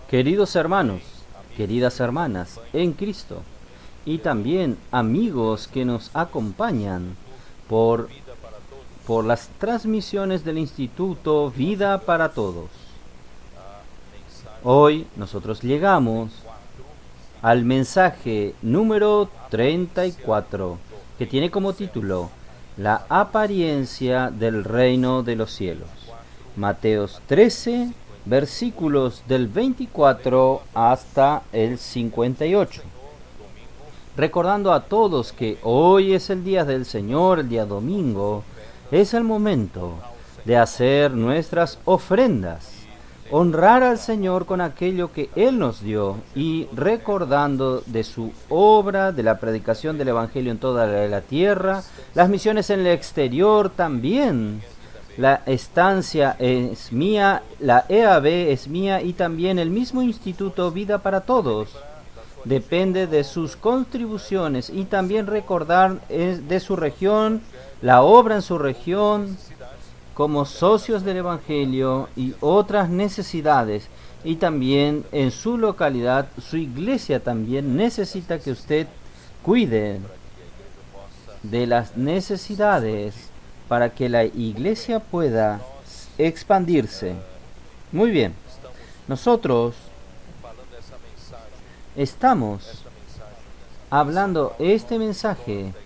Queridos hermanos, queridas hermanas en Cristo, y también amigos que nos acompañan por las transmisiones del Instituto Vida para Todos. Hoy nosotros llegamos al mensaje número 34, que tiene como título La apariencia del reino de los cielos. Mateos 13, versículos del 24 hasta el 58. Recordando a todos que hoy es el día del Señor, el día domingo, es el momento de hacer nuestras ofrendas, honrar al Señor con aquello que Él nos dio y recordando de su obra, de la predicación del Evangelio en toda la tierra, las misiones en el exterior también. La estancia es mía, la EAB es mía y también el mismo Instituto Vida para Todos. Depende de sus contribuciones y también recordar de su región, la obra en su región, como socios del Evangelio y otras necesidades. Y también en su localidad, su iglesia también necesita que usted cuide de las necesidades para que la iglesia pueda expandirse. Muy bien, nosotros estamos hablando este mensaje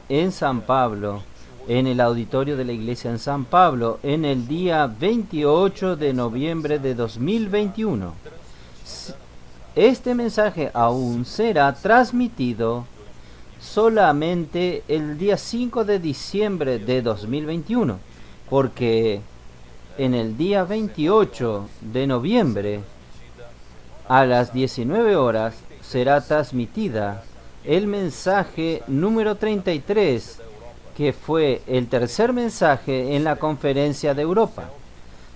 en San Pablo, en el auditorio de la iglesia en San Pablo, en el día 28 de noviembre de 2021. Este mensaje aún será transmitido solamente el día 5 de diciembre de 2021, porque en el día 28 de noviembre a las 19 horas será transmitida el mensaje número 33, que fue el tercer mensaje en la Conferencia de Europa,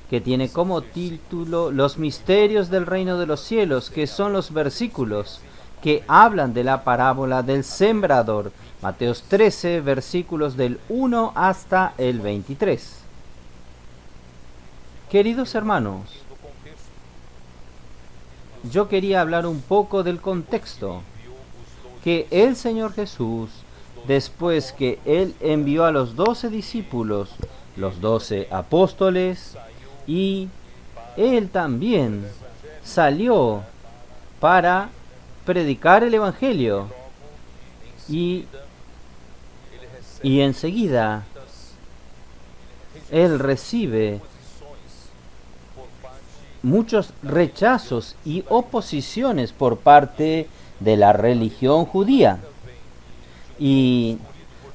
que tiene como título Los misterios del reino de los cielos, que son los versículos que hablan de la parábola del sembrador, Mateos 13, versículos del 1 hasta el 23. Queridos hermanos, yo quería hablar un poco del contexto, que el Señor Jesús, después que Él envió a los 12 discípulos, los 12 apóstoles, y Él también salió para predicar el Evangelio, y enseguida Él recibe muchos rechazos y oposiciones por parte de la religión judía. Y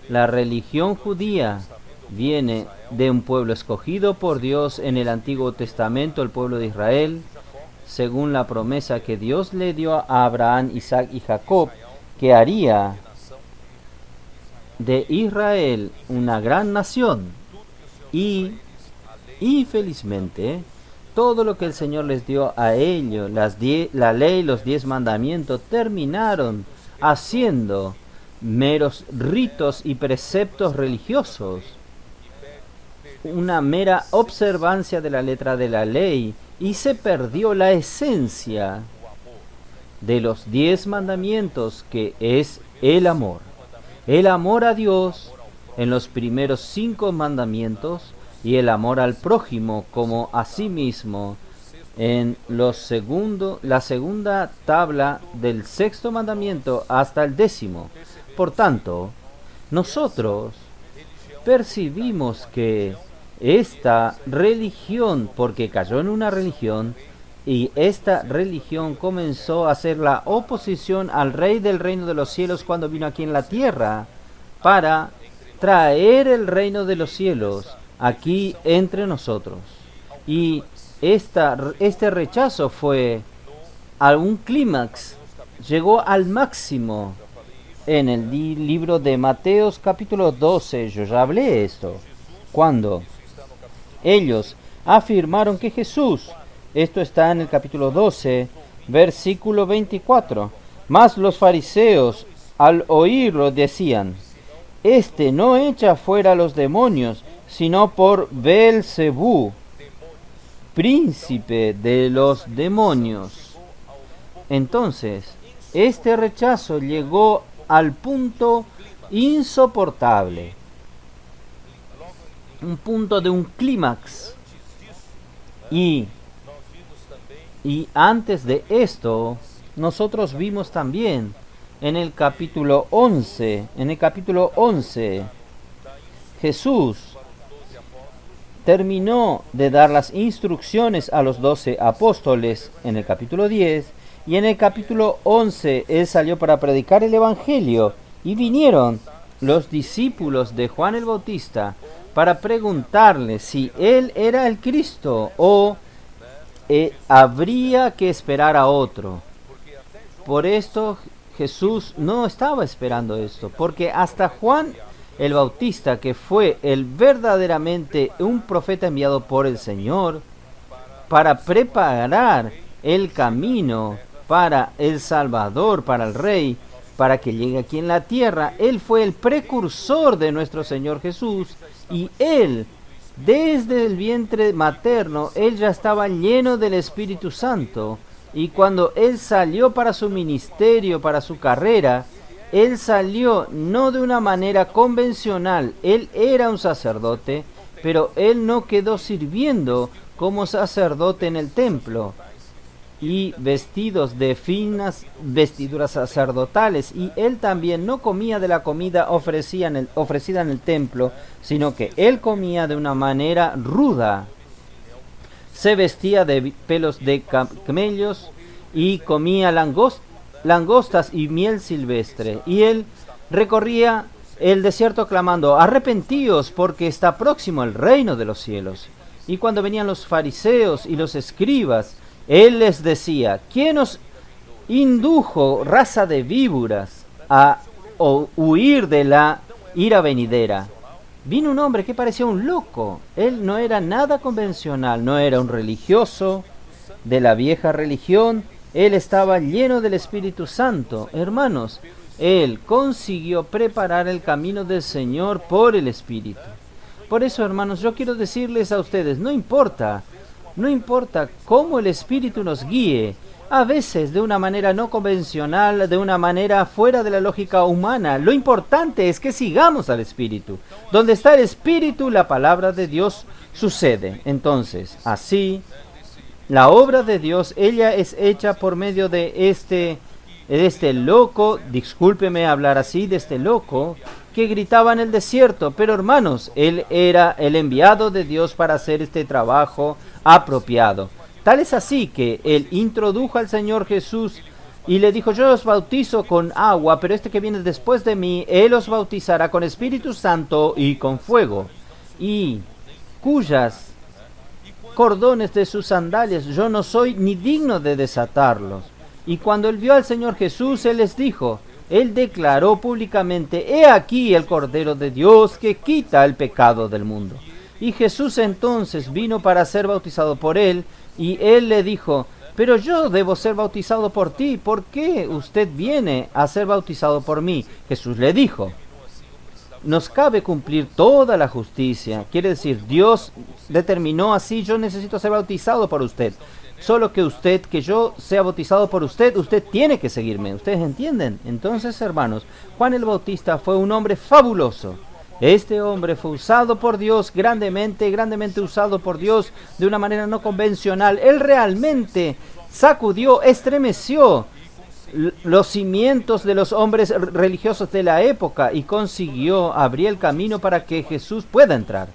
la religión judía viene de un pueblo escogido por Dios en el Antiguo Testamento, el pueblo de Israel, según la promesa que Dios le dio a Abraham, Isaac y Jacob, que haría de Israel una gran nación. Y infelizmente, todo lo que el Señor les dio a ellos, la ley, los 10 mandamientos, terminaron haciendo meros ritos y preceptos religiosos, una mera observancia de la letra de la ley, y se perdió la esencia de los 10 mandamientos, que es el amor a Dios en los primeros 5 mandamientos, y el amor al prójimo como a sí mismo en la segunda tabla del 6º mandamiento hasta el 10º. Por tanto, nosotros percibimos que esta religión, porque cayó en una religión, y esta religión comenzó a hacer la oposición al Rey del reino de los cielos cuando vino aquí en la tierra para traer el reino de los cielos aquí entre nosotros. Y este rechazo fue a un clímax, llegó al máximo en el libro de Mateos capítulo 12. Yo ya hablé esto, cuando ellos afirmaron que Jesús, esto está en el capítulo 12, versículo 24, mas los fariseos al oírlo decían: este no echa fuera a los demonios, sino por Beelzebú, príncipe de los demonios. Entonces, este rechazo llegó al punto insoportable, un punto de un clímax. Y antes de esto, nosotros vimos también en el capítulo 11, Jesús terminó de dar las instrucciones a los 12 apóstoles en el capítulo 10, y en el capítulo 11 Él salió para predicar el Evangelio, y vinieron los discípulos de Juan el Bautista para preguntarle si Él era el Cristo o habría que esperar a otro. Por esto Jesús no estaba esperando esto, porque hasta Juan el Bautista, que fue el verdaderamente un profeta enviado por el Señor para preparar el camino para el Salvador, para el Rey, para que llegue aquí en la tierra, Él fue el precursor de nuestro Señor Jesús, y Él, desde el vientre materno, Él ya estaba lleno del Espíritu Santo, y cuando Él salió para su ministerio, para su carrera, Él salió no de una manera convencional. Él era un sacerdote, pero Él no quedó sirviendo como sacerdote en el templo y vestidos de finas vestiduras sacerdotales, y Él también no comía de la comida ofrecida en el templo, sino que Él comía de una manera ruda. Se vestía de pelos de camellos y comía langostas y miel silvestre, y Él recorría el desierto clamando: arrepentíos, porque está próximo el reino de los cielos. Y cuando venían los fariseos y los escribas, Él les decía: ¿quién os indujo, raza de víboras, a huir de la ira venidera? Vino un hombre que parecía un loco. Él no era nada convencional, no era un religioso de la vieja religión. Él estaba lleno del Espíritu Santo. Hermanos, Él consiguió preparar el camino del Señor por el Espíritu. Por eso, hermanos, yo quiero decirles a ustedes, no importa cómo el Espíritu nos guíe, a veces de una manera no convencional, de una manera fuera de la lógica humana. Lo importante es que sigamos al Espíritu. Donde está el Espíritu, la palabra de Dios sucede. Entonces, así, la obra de Dios, ella es hecha por medio de este loco, discúlpeme hablar así, de este loco que gritaba en el desierto. Pero hermanos, él era el enviado de Dios para hacer este trabajo apropiado. Tal es así que Él introdujo al Señor Jesús y le dijo: yo os bautizo con agua, pero este que viene después de mí, Él os bautizará con Espíritu Santo y con fuego, y cuyas cordones de sus sandalias yo no soy ni digno de desatarlos. Y cuando Él vio al Señor Jesús, Él les dijo, Él declaró públicamente: he aquí el Cordero de Dios que quita el pecado del mundo. Y Jesús entonces vino para ser bautizado por Él, y Él le dijo: pero yo debo ser bautizado por ti, ¿por qué usted viene a ser bautizado por mí? Jesús le dijo: nos cabe cumplir toda la justicia. Quiere decir, Dios determinó así: yo necesito ser bautizado por usted. Solo que yo sea bautizado por usted, usted tiene que seguirme. ¿Ustedes entienden? Entonces, hermanos, Juan el Bautista fue un hombre fabuloso. Este hombre fue usado por Dios grandemente usado por Dios de una manera no convencional. Él realmente sacudió, estremeció los cimientos de los hombres religiosos de la época y consiguió abrir el camino para que Jesús pueda entrar.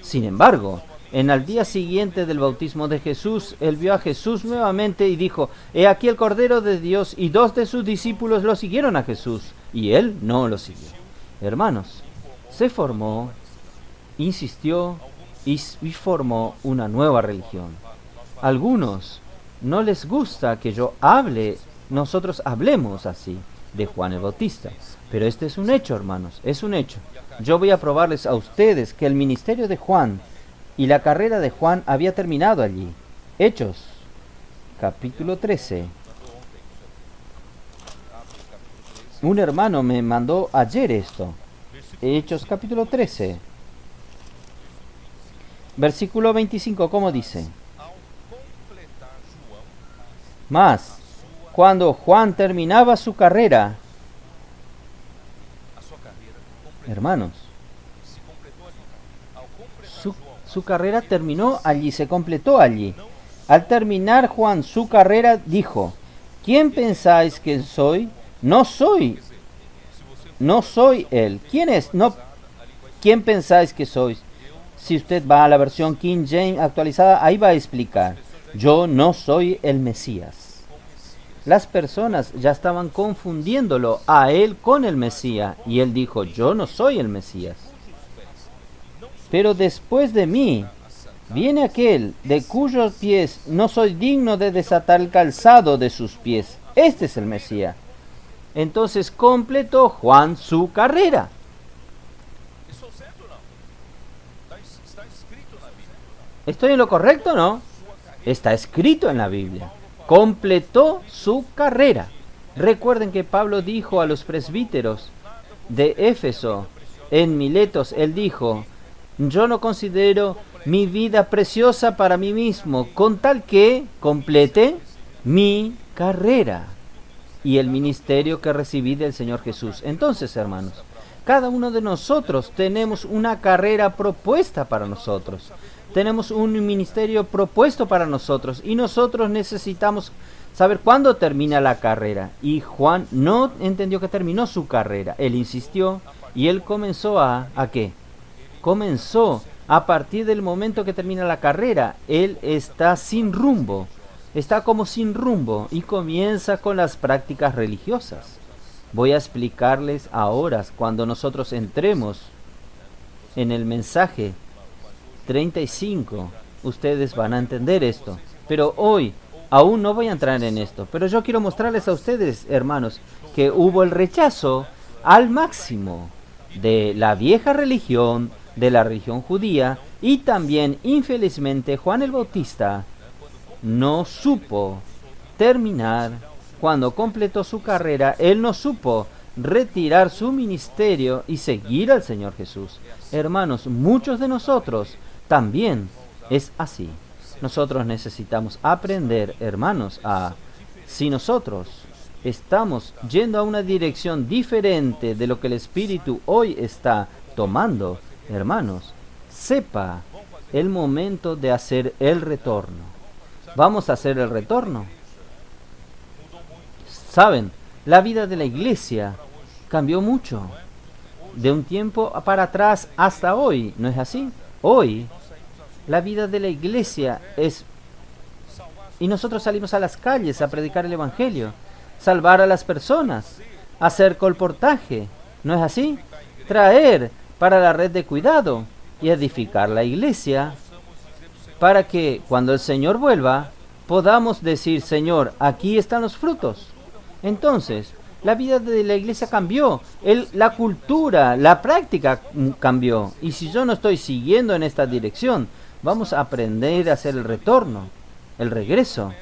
Sin embargo, en el día siguiente del bautismo de Jesús, él vio a Jesús nuevamente y dijo: he aquí el Cordero de Dios, y 2 de sus discípulos lo siguieron a Jesús, y él no lo siguió. Hermanos, se formó, insistió y formó una nueva religión. Algunos no les gusta que nosotros hablemos así de Juan el Bautista, pero este es un hecho, hermanos, es un hecho. Yo voy a probarles a ustedes que el ministerio de Juan y la carrera de Juan había terminado allí. Hechos, capítulo 13. Un hermano me mandó ayer esto. Hechos capítulo 13, versículo 25, ¿cómo dice? Mas, cuando Juan terminaba su carrera, hermanos, su carrera terminó allí, se completó allí. Al terminar Juan su carrera, dijo: ¿quién pensáis que soy? No soy él. ¿Quién es? No, ¿quién pensáis que sois? Si usted va a la versión King James actualizada, ahí va a explicar: yo no soy el Mesías. Las personas ya estaban confundiéndolo a él con el Mesías, y él dijo: yo no soy el Mesías. Pero después de mí viene aquel de cuyos pies no soy digno de desatar el calzado de sus pies. Este es el Mesías. Entonces completó Juan su carrera. ¿Estoy en lo correcto o no? Está escrito en la Biblia. Completó su carrera. Recuerden que Pablo dijo a los presbíteros de Éfeso, en Miletos, él dijo: yo no considero mi vida preciosa para mí mismo, con tal que complete mi carrera y el ministerio que recibí del Señor Jesús. Entonces, hermanos, cada uno de nosotros tenemos una carrera propuesta para nosotros. Tenemos un ministerio propuesto para nosotros y nosotros necesitamos saber cuándo termina la carrera. Y Juan no entendió que terminó su carrera. Él insistió y él comenzó ¿a qué? Comenzó a partir del momento que termina la carrera. Él está sin rumbo. Está como sin rumbo y comienza con las prácticas religiosas. Voy a explicarles ahora, cuando nosotros entremos en el mensaje 35, ustedes van a entender esto. Pero hoy aún no voy a entrar en esto. Pero yo quiero mostrarles a ustedes, hermanos, que hubo el rechazo al máximo de la vieja religión, de la religión judía, y también, infelizmente, Juan el Bautista no supo terminar. Cuando completó su carrera, él no supo retirar su ministerio y seguir al Señor Jesús. Hermanos, muchos de nosotros también es así. Nosotros necesitamos aprender, hermanos, si nosotros estamos yendo a una dirección diferente de lo que el Espíritu hoy está tomando, hermanos, sepa el momento de hacer el retorno. ¿Vamos a hacer el retorno? Saben, la vida de la iglesia cambió mucho. De un tiempo para atrás hasta hoy, ¿no es así? Hoy, la vida de la iglesia es... Y nosotros salimos a las calles a predicar el Evangelio, salvar a las personas, hacer colportaje, ¿no es así? Traer para la red de cuidado y edificar la iglesia para que cuando el Señor vuelva podamos decir: Señor, aquí están los frutos. Entonces, la vida de la iglesia cambió, la cultura, la práctica cambió. Y si yo no estoy siguiendo en esta dirección, vamos a aprender a hacer el retorno, el regreso.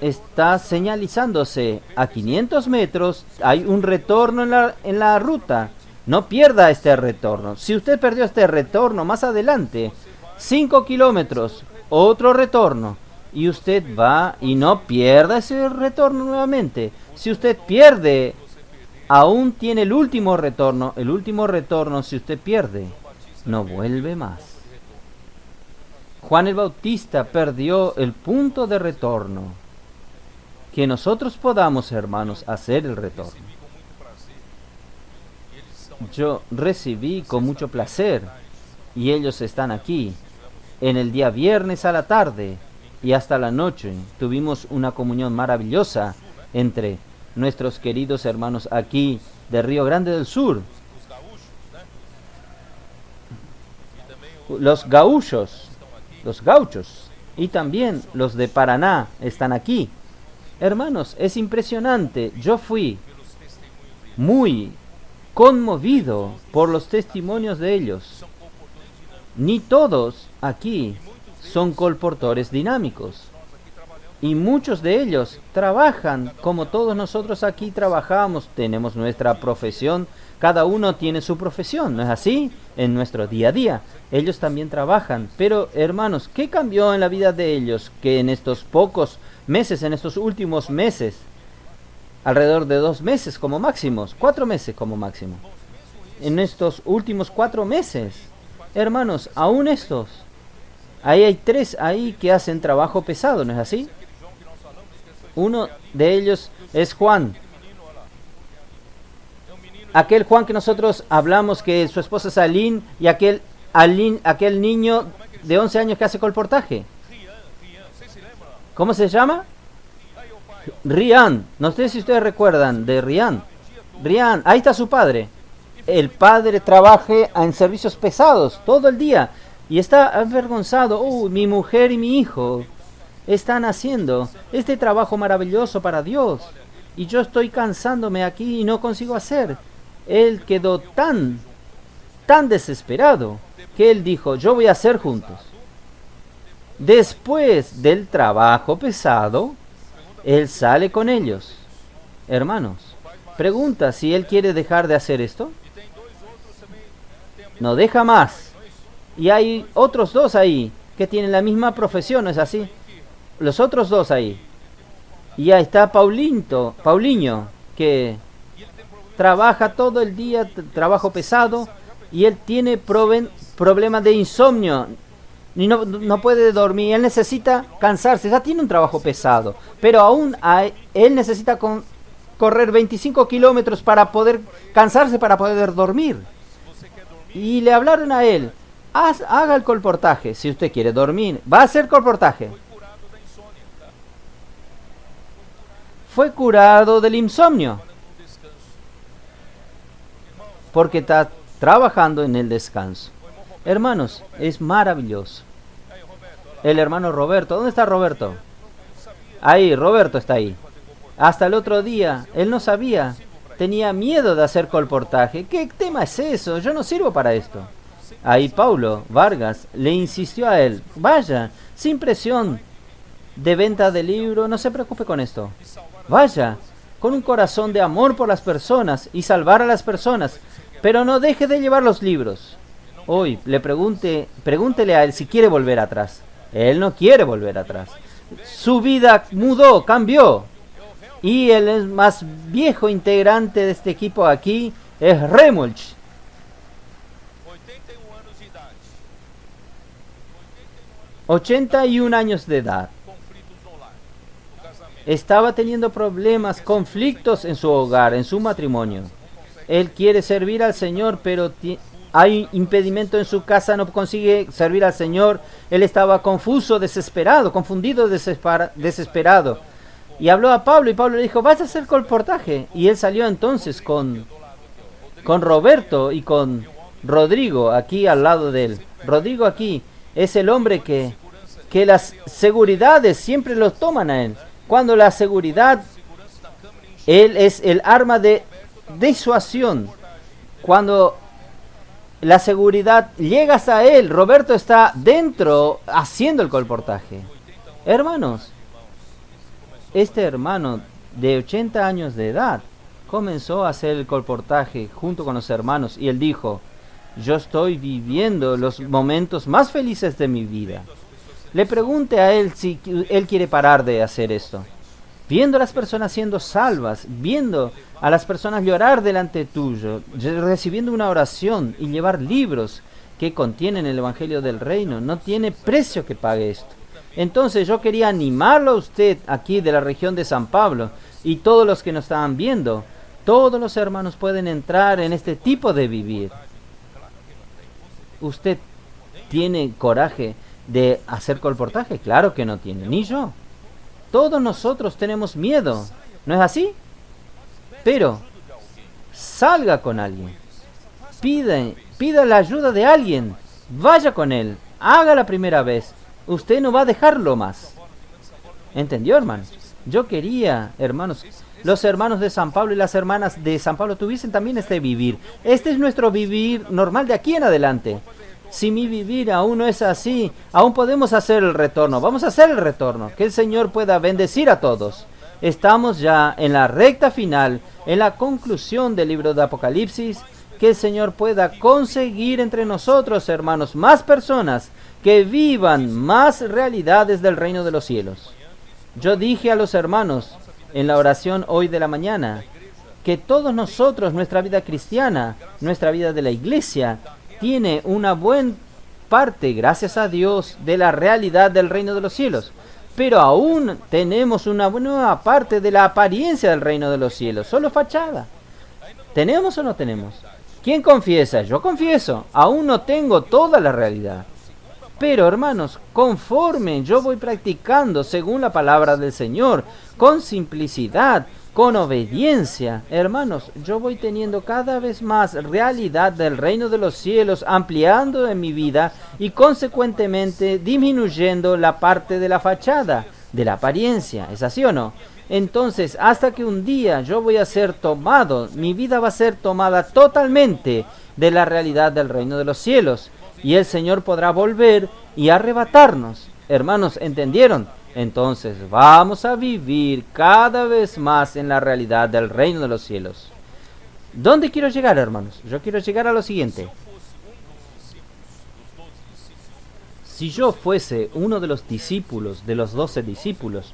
Está señalizándose a 500 metros, hay un retorno en la ruta. No pierda este retorno. Si usted perdió este retorno, más adelante, 5 kilómetros, otro retorno. Y usted va y no pierda ese retorno nuevamente. Si usted pierde, aún tiene el último retorno. El último retorno, si usted pierde, no vuelve más. Juan el Bautista perdió el punto de retorno. Que nosotros podamos, hermanos, hacer el retorno. Yo recibí con mucho placer, y ellos están aquí, en el día viernes a la tarde y hasta la noche. Tuvimos una comunión maravillosa entre nuestros queridos hermanos aquí de Río Grande del Sur, los gauchos, y también los de Paraná están aquí. Hermanos, es impresionante. Yo fui muy conmovido por los testimonios de ellos. Ni todos aquí son colportores dinámicos. Y muchos de ellos trabajan como todos nosotros aquí trabajamos. Tenemos nuestra profesión. Cada uno tiene su profesión, ¿no es así? En nuestro día a día. Ellos también trabajan. Pero, hermanos, ¿qué cambió en la vida de ellos? Que en estos pocos meses, en estos últimos meses, alrededor de 2 meses como máximos, 4 meses como máximo. En estos últimos 4 meses, hermanos, aún estos, ahí hay 3 ahí que hacen trabajo pesado, ¿no es así? Uno de ellos es Juan. Aquel Juan que nosotros hablamos que su esposa es Aline y aquel niño de 11 años que hace colportaje. ¿Cómo se llama? Rian. No sé si ustedes recuerdan de Rian. Rian, ahí está su padre. El padre trabaja en servicios pesados todo el día y está avergonzado. Mi mujer y mi hijo están haciendo este trabajo maravilloso para Dios y yo estoy cansándome aquí y no consigo hacer. Él quedó tan desesperado que él dijo, yo voy a hacer juntos. Después del trabajo pesado, él sale con ellos. Hermanos, pregunta si él quiere dejar de hacer esto. No deja más. Y hay otros 2 ahí que tienen la misma profesión, ¿no es así? Los otros 2 ahí. Y ahí está Paulinho, que trabaja todo el día, trabajo pesado, y él tiene problemas de insomnio. Y no puede dormir, él necesita cansarse, ya tiene un trabajo pesado, pero aún él necesita correr 25 kilómetros para poder cansarse, para poder dormir. Y le hablaron a él, haga el colportaje, si usted quiere dormir, va a hacer colportaje. Fue curado del insomnio, porque está trabajando en el descanso. Hermanos, es maravilloso. El hermano Roberto, ¿dónde está Roberto? Ahí, Roberto está ahí. Hasta el otro día, él no sabía, tenía miedo de hacer colportaje. ¿Qué tema es eso? Yo no sirvo para esto. Ahí Paulo Vargas le insistió a él, vaya, sin presión de venta de libro, no se preocupe con esto. Vaya, con un corazón de amor por las personas y salvar a las personas, pero no deje de llevar los libros. Hoy pregúntele a él si quiere volver atrás. Él no quiere volver atrás. Su vida mudó, cambió. Y el más viejo integrante de este equipo aquí es Remulch. 81 años de edad. Estaba teniendo problemas, conflictos en su hogar, en su matrimonio. Él quiere servir al Señor, pero hay impedimento en su casa, no consigue servir al Señor. Él estaba confuso, desesperado, confundido, desesperado. Y habló a Pablo y Pablo le dijo, vas a hacer colportaje. Y él salió entonces con Roberto y con Rodrigo aquí al lado de él. Rodrigo aquí es el hombre que las seguridades siempre lo toman a él. Cuando la seguridad, él es el arma de disuasión. Cuando la seguridad llega hasta él, Roberto está dentro haciendo el colportaje. Hermanos, este hermano de 80 años de edad comenzó a hacer el colportaje junto con los hermanos y él dijo, yo estoy viviendo los momentos más felices de mi vida. Le pregunte a él si él quiere parar de hacer esto. Viendo a las personas siendo salvas, viendo a las personas llorar delante tuyo, recibiendo una oración y llevar libros que contienen el Evangelio del Reino, no tiene precio que pague esto. Entonces yo quería animarlo a usted aquí de la región de San Pablo y todos los que nos estaban viendo, todos los hermanos pueden entrar en este tipo de vivir. ¿Usted tiene coraje de hacer colportaje? Claro que no tiene, ni yo. Todos nosotros tenemos miedo, ¿no es así? Pero salga con alguien, pida la ayuda de alguien, vaya con él, haga la primera vez. Usted no va a dejarlo más. ¿Entendió, hermanos? Yo quería, hermanos, los hermanos de San Pablo y las hermanas de San Pablo tuviesen también este vivir. Este es nuestro vivir normal de aquí en adelante. Si mi vivir aún no es así, aún podemos hacer el retorno. Vamos a hacer el retorno. Que el Señor pueda bendecir a todos. Estamos ya en la recta final, en la conclusión del libro de Apocalipsis. Que el Señor pueda conseguir entre nosotros, hermanos, más personas que vivan más realidades del reino de los cielos. Yo dije a los hermanos en la oración hoy de la mañana que todos nosotros, nuestra vida cristiana, nuestra vida de la iglesia, tiene una buena parte, gracias a Dios, de la realidad del reino de los cielos. Pero aún tenemos una buena parte de la apariencia del reino de los cielos, solo fachada. ¿Tenemos o no tenemos? ¿Quién confiesa? Yo confieso, aún no tengo toda la realidad. Pero hermanos, conforme yo voy practicando según la palabra del Señor, con simplicidad, con obediencia, hermanos, yo voy teniendo cada vez más realidad del reino de los cielos, ampliando en mi vida y consecuentemente disminuyendo la parte de la fachada, de la apariencia. ¿Es así o no? Entonces, hasta que un día yo voy a ser tomado, mi vida va a ser tomada totalmente de la realidad del reino de los cielos. Y el Señor podrá volver y arrebatarnos. Hermanos, ¿entendieron? Entonces vamos a vivir cada vez más en la realidad del reino de los cielos. ¿Dónde quiero llegar, hermanos? Yo quiero llegar a lo siguiente. Si yo fuese uno de los discípulos, de los 12 discípulos,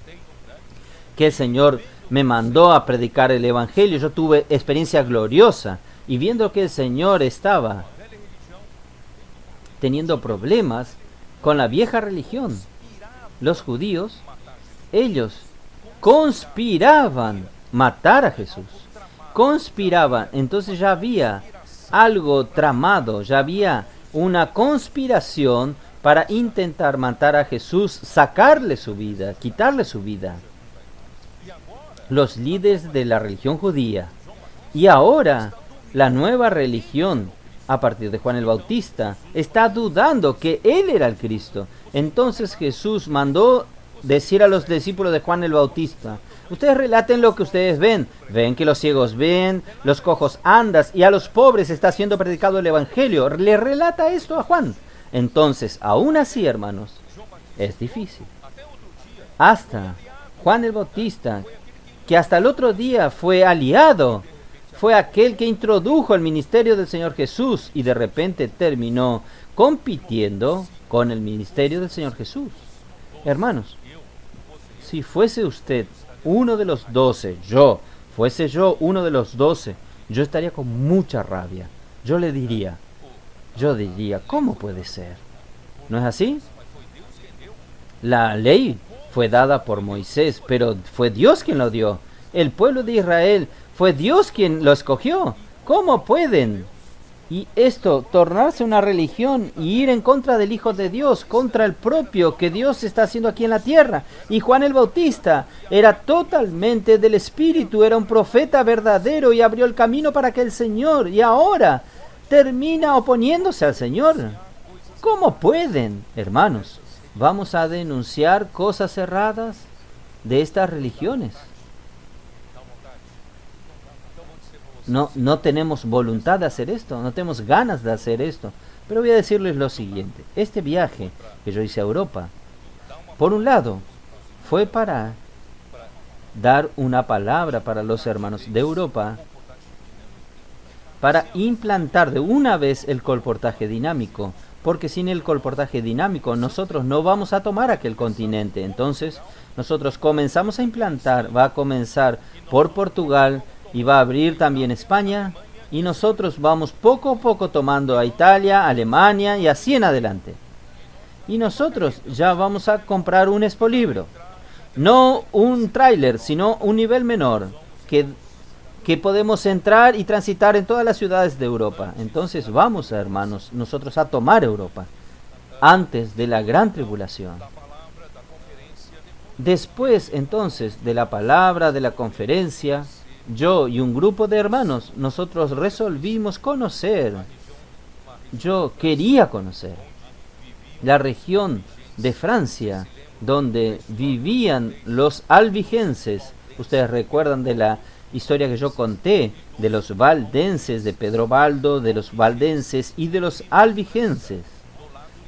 que el Señor me mandó a predicar el Evangelio, yo tuve experiencia gloriosa, y viendo que el Señor estaba teniendo problemas con la vieja religión, los judíos, ellos conspiraban matar a Jesús. Conspiraban, entonces ya había algo tramado, ya había una conspiración para intentar matar a Jesús, sacarle su vida, quitarle su vida. Los líderes de la religión judía. Y ahora la nueva religión, a partir de Juan el Bautista, está dudando que él era el Cristo. Entonces Jesús mandó decir a los discípulos de Juan el Bautista: ustedes relaten lo que ustedes ven. Ven que los ciegos ven, los cojos andan, y a los pobres está siendo predicado el Evangelio. Le relata esto a Juan. Entonces, aún así, hermanos, es difícil. Hasta Juan el Bautista, que hasta el otro día fue aliado, fue aquel que introdujo el ministerio del Señor Jesús y de repente terminó compitiendo con el ministerio del Señor Jesús. Hermanos, si fuese usted uno de los 12, fuese yo uno de los 12, yo estaría con mucha rabia. Yo diría, ¿cómo puede ser? ¿No es así? La ley fue dada por Moisés, pero fue Dios quien lo dio. El pueblo de Israel fue Dios quien lo escogió. ¿Cómo pueden? Y esto, tornarse una religión y ir en contra del Hijo de Dios, contra el propio que Dios está haciendo aquí en la tierra. Y Juan el Bautista era totalmente del Espíritu, era un profeta verdadero y abrió el camino para que el Señor, y ahora termina oponiéndose al Señor. ¿Cómo pueden, hermanos? Vamos a denunciar cosas erradas de estas religiones. No tenemos voluntad de hacer esto, no tenemos ganas de hacer esto. Pero voy a decirles lo siguiente. Este viaje que yo hice a Europa, por un lado, fue para dar una palabra para los hermanos de Europa, para implantar de una vez el colportaje dinámico, porque sin el colportaje dinámico nosotros no vamos a tomar aquel continente. Entonces nosotros comenzamos a implantar, va a comenzar por Portugal, y va a abrir también España, y nosotros vamos poco a poco tomando a Italia, Alemania y así en adelante. Y nosotros ya vamos a comprar un expolibro, no un tráiler, sino un nivel menor, que podemos entrar y transitar en todas las ciudades de Europa. Entonces vamos, hermanos, nosotros a tomar Europa, antes de la gran tribulación. Después, entonces, de la palabra, de la conferencia, yo y un grupo de hermanos, nosotros resolvimos conocer. Yo quería conocer la región de Francia, donde vivían los albigenses. Ustedes recuerdan de la historia que yo conté, de los valdenses, de Pedro Baldo, de los valdenses y de los albigenses.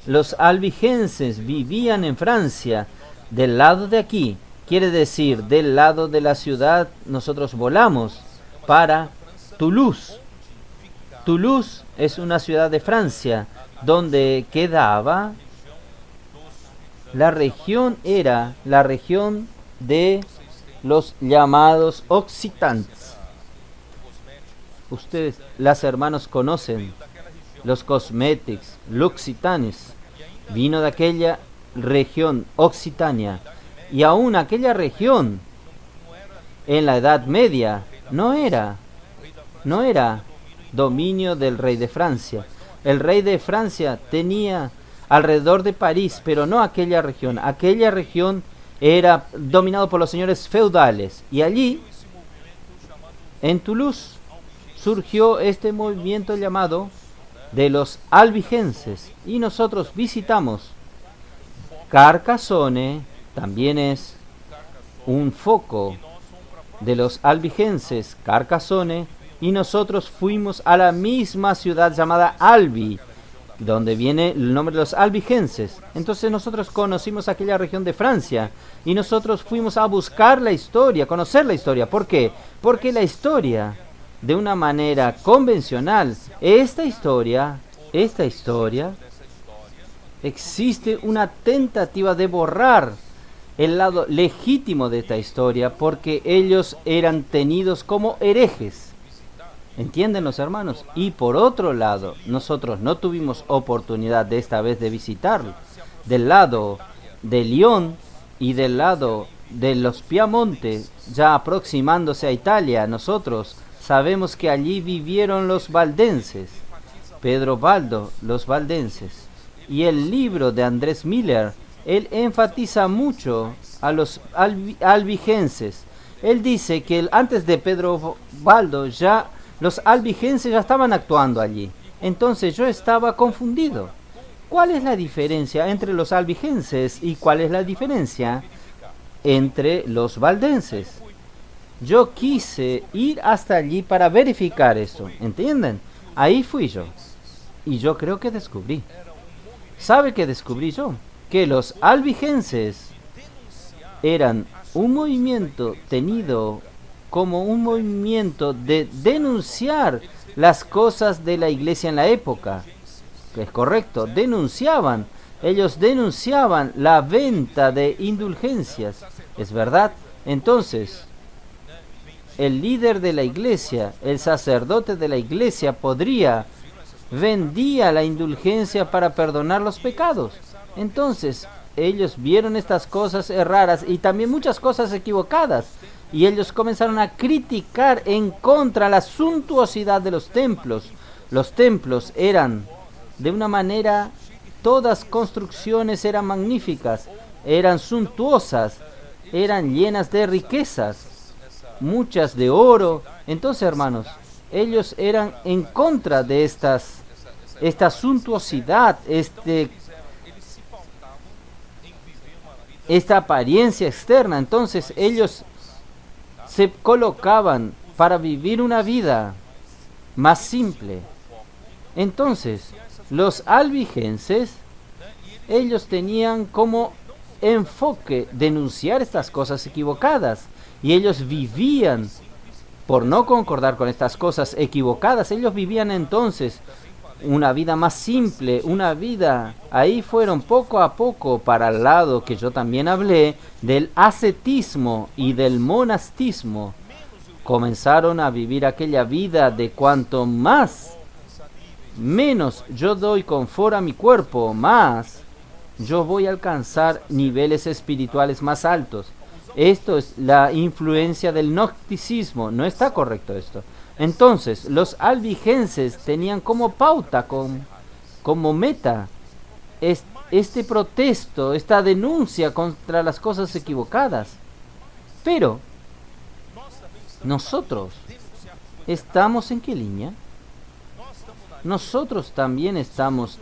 Los albigenses vivían en Francia, del lado de aquí. Quiere decir, del lado de la ciudad nosotros volamos para Toulouse. Toulouse es una ciudad de Francia donde quedaba la región, era la región de los llamados occitans. Ustedes, las hermanos, conocen los cosmetics, l'Occitanes. Vino de aquella región, Occitania. Y aún aquella región, en la Edad Media, no era dominio del rey de Francia. El rey de Francia tenía alrededor de París, pero no aquella región. Aquella región era dominado por los señores feudales. Y allí, en Toulouse, surgió este movimiento llamado de los albigenses. Y nosotros visitamos Carcassonne, también es un foco de los albigenses, Carcassonne, y nosotros fuimos a la misma ciudad llamada Albi, donde viene el nombre de los albigenses. Entonces nosotros conocimos aquella región de Francia y nosotros fuimos a buscar la historia, conocer la historia. ¿Por qué? Porque la historia, de una manera convencional, esta historia, existe una tentativa de borrar el lado legítimo de esta historia porque ellos eran tenidos como herejes. ¿Entienden los hermanos? Y por otro lado, nosotros no tuvimos oportunidad de esta vez de visitarlo. Del lado de Lyon y del lado de los Piamonte, ya aproximándose a Italia, nosotros sabemos que allí vivieron los valdenses, Pedro Baldo, los valdenses. Y el libro de Andrés Miller, él enfatiza mucho a los albigenses. Él dice que antes de Pedro Baldo ya los albigenses ya estaban actuando allí. Entonces yo estaba confundido. ¿Cuál es la diferencia entre los albigenses y cuál es la diferencia entre los valdenses? Yo quise ir hasta allí para verificar eso, ¿entienden? Ahí fui yo. Y yo creo que descubrí. ¿Sabe qué descubrí yo? Que los albigenses eran un movimiento tenido como un movimiento de denunciar las cosas de la iglesia en la época. Es correcto, denunciaban. Ellos denunciaban la venta de indulgencias. ¿Es verdad? Entonces, el líder de la iglesia, el sacerdote de la iglesia vendía la indulgencia para perdonar los pecados. Entonces, ellos vieron estas cosas raras y también muchas cosas equivocadas. Y ellos comenzaron a criticar en contra la suntuosidad de los templos. Los templos eran, de una manera, todas construcciones eran magníficas, eran suntuosas, eran llenas de riquezas, muchas de oro. Entonces, hermanos, ellos eran en contra de esta suntuosidad, esta apariencia externa. Entonces, ellos se colocaban para vivir una vida más simple. Entonces, los albigenses, ellos tenían como enfoque denunciar estas cosas equivocadas. Y ellos vivían, por no concordar con estas cosas equivocadas, ellos vivían entonces una vida más simple, una vida. Ahí fueron poco a poco para el lado que yo también hablé del ascetismo y del monastismo. Comenzaron a vivir aquella vida de cuanto menos yo doy confort a mi cuerpo, más yo voy a alcanzar niveles espirituales más altos. Esto es la influencia del gnosticismo. No está correcto esto. Entonces, los albigenses tenían como pauta, como meta, este protesto, esta denuncia contra las cosas equivocadas. Pero, nosotros, ¿estamos en qué línea? Nosotros también estamos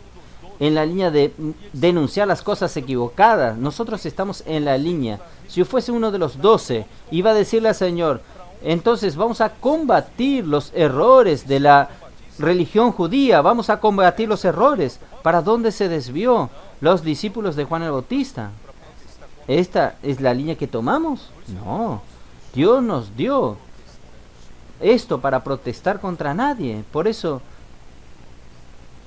en la línea de denunciar las cosas equivocadas. Nosotros estamos en la línea. Si yo fuese uno de los 12, iba a decirle al Señor, entonces vamos a combatir los errores de la religión judía, vamos a combatir los errores. ¿Para dónde se desvió los discípulos de Juan el Bautista? ¿Esta es la línea que tomamos? No, Dios nos dio esto para protestar contra nadie. Por eso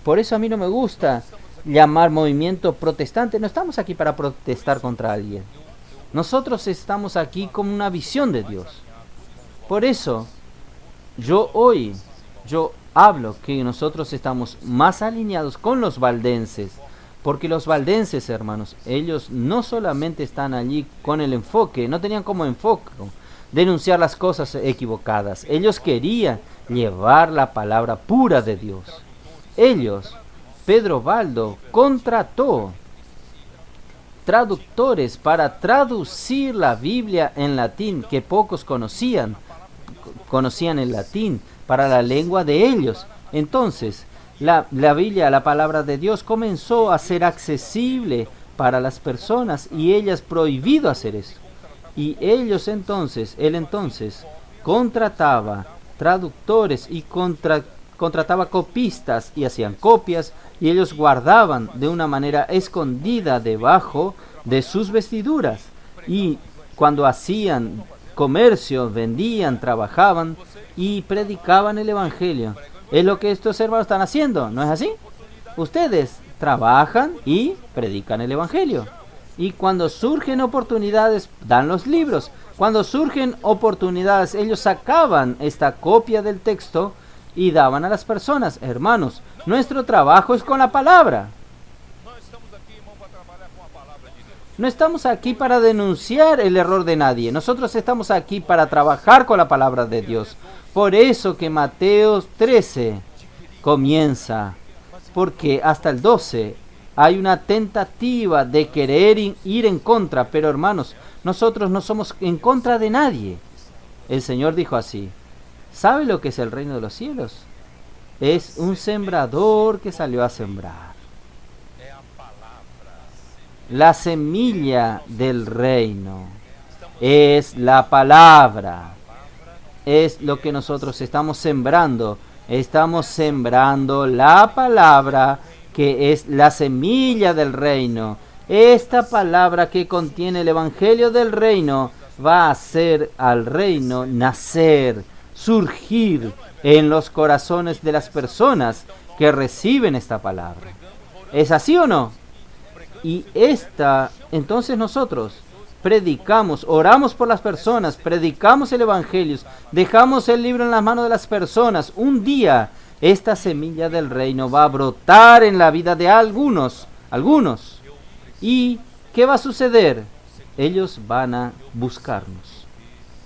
a mí no me gusta llamar movimiento protestante. No estamos aquí para protestar contra alguien. Nosotros estamos aquí con una visión de Dios. Por eso, yo hablo que nosotros estamos más alineados con los valdenses. Porque los valdenses, hermanos, ellos no solamente están allí con el enfoque, no tenían como enfoque denunciar las cosas equivocadas. Ellos querían llevar la palabra pura de Dios. Pedro Baldo contrató traductores para traducir la Biblia en latín, que pocos conocían el latín, para la lengua de ellos. Entonces, la Biblia, la palabra de Dios, comenzó a ser accesible para las personas y ellas prohibido hacer eso. Y él entonces contrataba traductores y contrataba copistas y hacían copias y ellos guardaban de una manera escondida debajo de sus vestiduras. Y cuando hacían comercio, vendían, trabajaban y predicaban el evangelio. Es lo que estos hermanos están haciendo, ¿no es así? Ustedes trabajan y predican el evangelio. Y cuando surgen oportunidades, dan los libros. Cuando surgen oportunidades, ellos sacaban esta copia del texto y daban a las personas. Hermanos, nuestro trabajo es con la palabra. No estamos aquí para denunciar el error de nadie. Nosotros estamos aquí para trabajar con la palabra de Dios. Por eso que Mateo 13 comienza, porque hasta el 12 hay una tentativa de querer ir en contra. Pero hermanos, nosotros no somos en contra de nadie. El Señor dijo así: ¿sabe lo que es el reino de los cielos? Es un sembrador que salió a sembrar. La semilla del reino es la palabra. Es lo que nosotros estamos sembrando. Estamos sembrando la palabra, que es la semilla del reino. Esta palabra que contiene el evangelio del reino va a hacer al reino nacer, surgir en los corazones de las personas que reciben esta palabra. ¿Es así o no? Y entonces nosotros predicamos, oramos por las personas, predicamos el evangelio, dejamos el libro en las manos de las personas. Un día esta semilla del reino va a brotar en la vida de algunos. ¿Y qué va a suceder? Ellos van a buscarnos.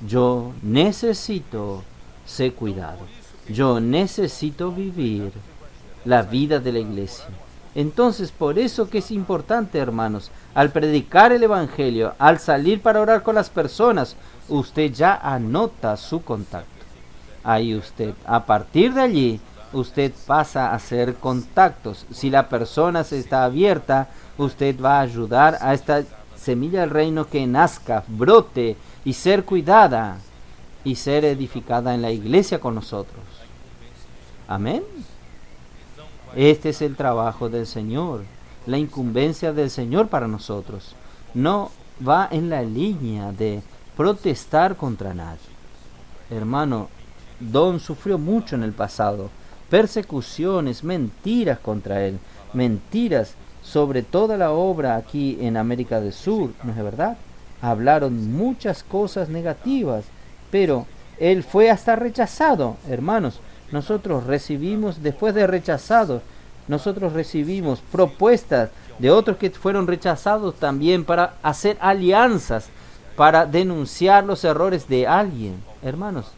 Yo necesito ser cuidado. Yo necesito vivir la vida de la iglesia. Entonces, por eso que es importante, hermanos, al predicar el evangelio, al salir para orar con las personas, usted ya anota su contacto. Ahí a partir de allí, usted pasa a hacer contactos. Si la persona se está abierta, usted va a ayudar a esta semilla del reino que nazca, brote y ser cuidada y ser edificada en la iglesia con nosotros. Amén. Este es el trabajo del Señor, la incumbencia del Señor para nosotros. No va en la línea de protestar contra nadie. Hermano, Don sufrió mucho en el pasado, persecuciones, mentiras contra él, mentiras sobre toda la obra aquí en América del Sur, ¿no es verdad? Hablaron muchas cosas negativas, pero él fue hasta rechazado, hermanos. Nosotros recibimos, después de rechazados, nosotros recibimos propuestas de otros que fueron rechazados también para hacer alianzas, para denunciar los errores de alguien. Hermanos,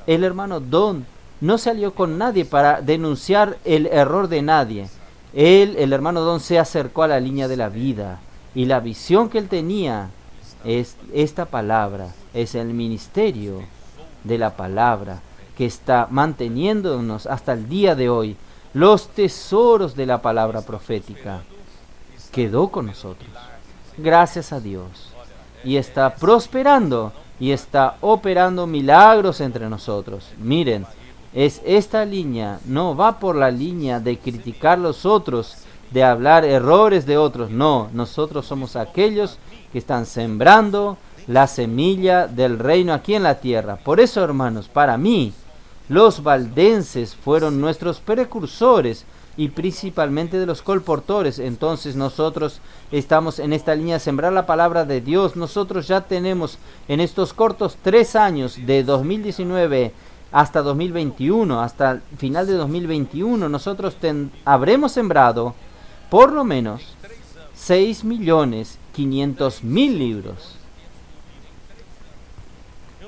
el hermano Don no salió con nadie para denunciar el error de nadie. El hermano Don se acercó a la línea de la vida y la visión que él tenía es esta palabra, es el ministerio de la palabra que está manteniéndonos hasta el día de hoy. Los tesoros de la palabra profética quedó con nosotros, gracias a Dios, y está prosperando y está operando milagros entre nosotros. Miren, Es esta línea, no va por la línea de criticar a los otros, de hablar errores de otros. No, nosotros somos aquellos que están sembrando la semilla del reino aquí en la tierra. Por eso, hermanos, para mí, los valdenses fueron nuestros precursores y principalmente de los colportores. Entonces nosotros estamos en esta línea de sembrar la palabra de Dios. Nosotros ya tenemos en estos cortos 3 años, de 2019 hasta 2021, hasta el final de 2021, nosotros habremos sembrado por lo menos 6.500.000 libros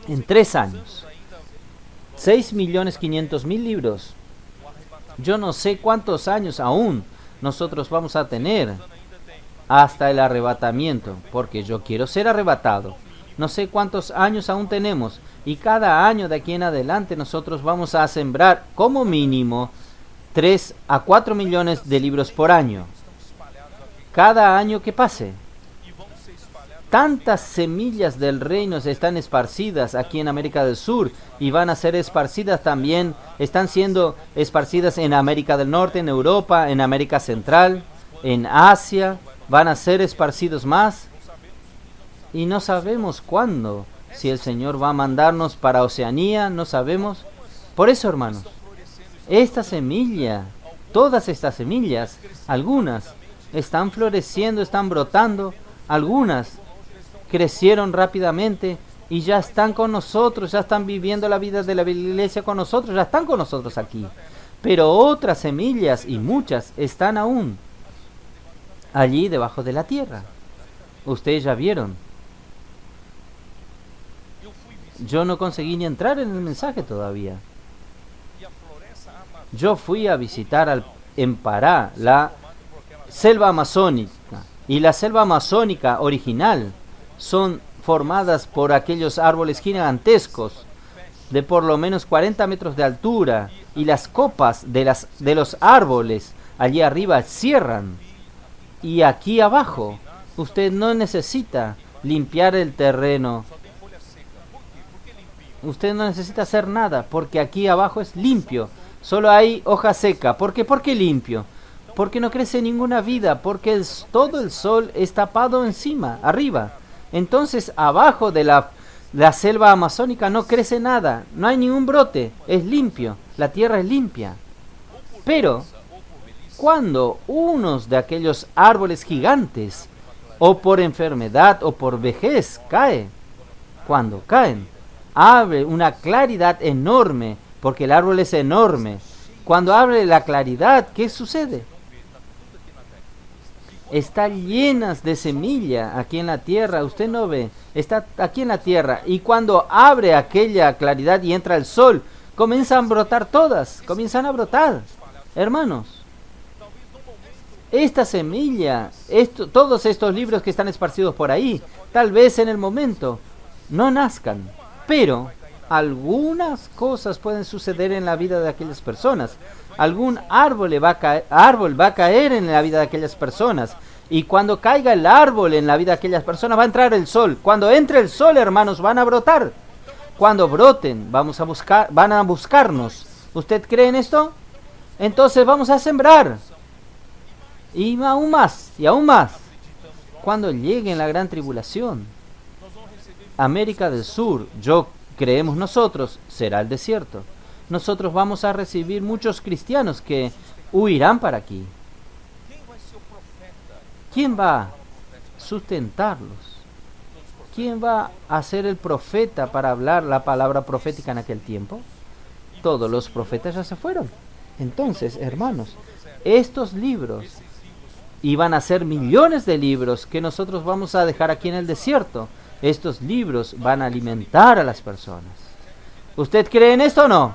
en 3 años. 6.500.000 libros. Yo no sé cuántos años aún nosotros vamos a tener hasta el arrebatamiento, porque yo quiero ser arrebatado. No sé cuántos años aún tenemos, y cada año de aquí en adelante nosotros vamos a sembrar como mínimo 3 a 4 millones de libros por año. Cada año que pase. Tantas semillas del reino se están esparcidas aquí en América del Sur y van a ser esparcidas también, están siendo esparcidas en América del Norte, en Europa, en América Central, en Asia, van a ser esparcidos más y no sabemos cuándo, si el Señor va a mandarnos para Oceanía, no sabemos. Por eso, hermanos, esta semilla, todas estas semillas, algunas están floreciendo, están brotando, algunas crecieron rápidamente y ya están con nosotros, ya están viviendo la vida de la iglesia con nosotros, ya están con nosotros aquí. Pero otras semillas y muchas están aún allí debajo de la tierra. Ustedes ya vieron. Yo no conseguí ni entrar en el mensaje todavía. Yo fui a visitar en Pará la selva amazónica, y la selva amazónica original son formadas por aquellos árboles gigantescos de por lo menos 40 metros de altura, y las copas de los árboles allí arriba cierran, y aquí abajo usted no necesita limpiar el terreno, usted no necesita hacer nada, porque aquí abajo es limpio, solo hay hoja seca. ¿Por qué? ¿Por qué limpio? Porque no crece ninguna vida, porque todo el sol es tapado encima, arriba. Entonces abajo de la selva amazónica no crece nada, no hay ningún brote, es limpio, la tierra es limpia. Pero cuando unos de aquellos árboles gigantes, o por enfermedad o por vejez, cuando caen, abre una claridad enorme, porque el árbol es enorme. Cuando abre la claridad, ¿qué sucede? Está llenas de semilla aquí en la tierra, usted no ve, está aquí en la tierra, y cuando abre aquella claridad y entra el sol, comienzan a brotar todas, comienzan a brotar, hermanos. Esta semilla, todos estos libros que están esparcidos por ahí, tal vez en el momento no nazcan, pero algunas cosas pueden suceder en la vida de aquellas personas. Algún árbol va a caer en la vida de aquellas personas. Y cuando caiga el árbol en la vida de aquellas personas, va a entrar el sol. Cuando entre el sol, hermanos, van a brotar. Cuando broten, van a buscarnos. ¿Usted cree en esto? Entonces vamos a sembrar. Y aún más, y aún más. Cuando llegue la gran tribulación, América del Sur, creemos nosotros, será el desierto. Nosotros vamos a recibir muchos cristianos que huirán para aquí. ¿Quién va a sustentarlos? ¿Quién va a ser el profeta para hablar la palabra profética en aquel tiempo? Todos los profetas ya se fueron. Entonces, hermanos, estos libros, y van a ser millones de libros que nosotros vamos a dejar aquí en el desierto. Estos libros van a alimentar a las personas. ¿Usted cree en esto o no?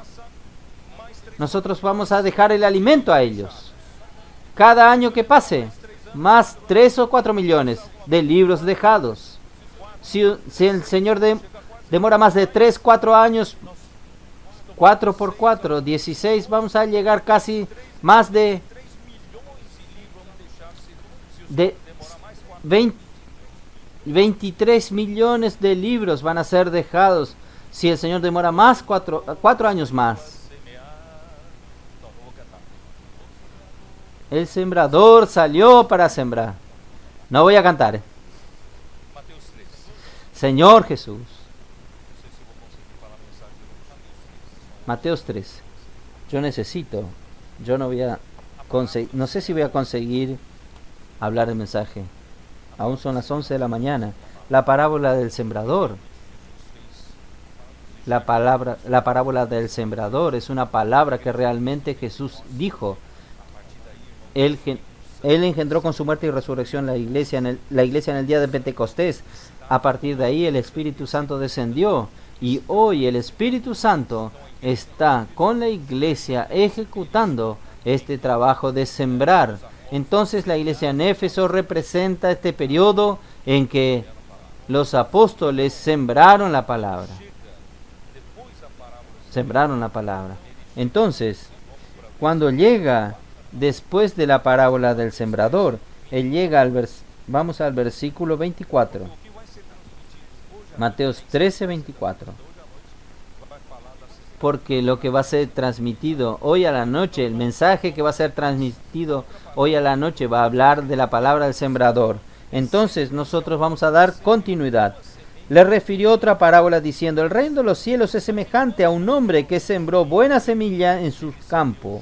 Nosotros vamos a dejar el alimento a ellos. Cada año que pase, más 3 o 4 millones de libros dejados. Si el Señor demora más de 3, 4 años, 4 por 4, 16, vamos a llegar casi más de 23 millones de libros van a ser dejados si el Señor demora más 4 años más. El sembrador salió para sembrar. No voy a cantar. Mateus 3. Señor Jesús. Mateos 3. Yo no voy a conseguir, no sé si voy a conseguir hablar el mensaje. Aún son las 11 de la mañana. La parábola del sembrador. La parábola del sembrador es una palabra que realmente Jesús dijo. Él engendró con su muerte y resurrección la iglesia en el día de Pentecostés. A partir de ahí el Espíritu Santo descendió. Y hoy el Espíritu Santo está con la iglesia ejecutando este trabajo de sembrar. Entonces la iglesia en Éfeso representa este periodo en que los apóstoles sembraron la palabra. Sembraron la palabra. Entonces, cuando llega después de la parábola del sembrador, él llega vamos al versículo 24. Mateos 13, 24. Porque lo que va a ser transmitido hoy a la noche, el mensaje que va a ser transmitido hoy a la noche va a hablar de la palabra del sembrador. Entonces nosotros vamos a dar continuidad. Le refirió otra parábola diciendo: el reino de los cielos es semejante a un hombre que sembró buena semilla en su campo.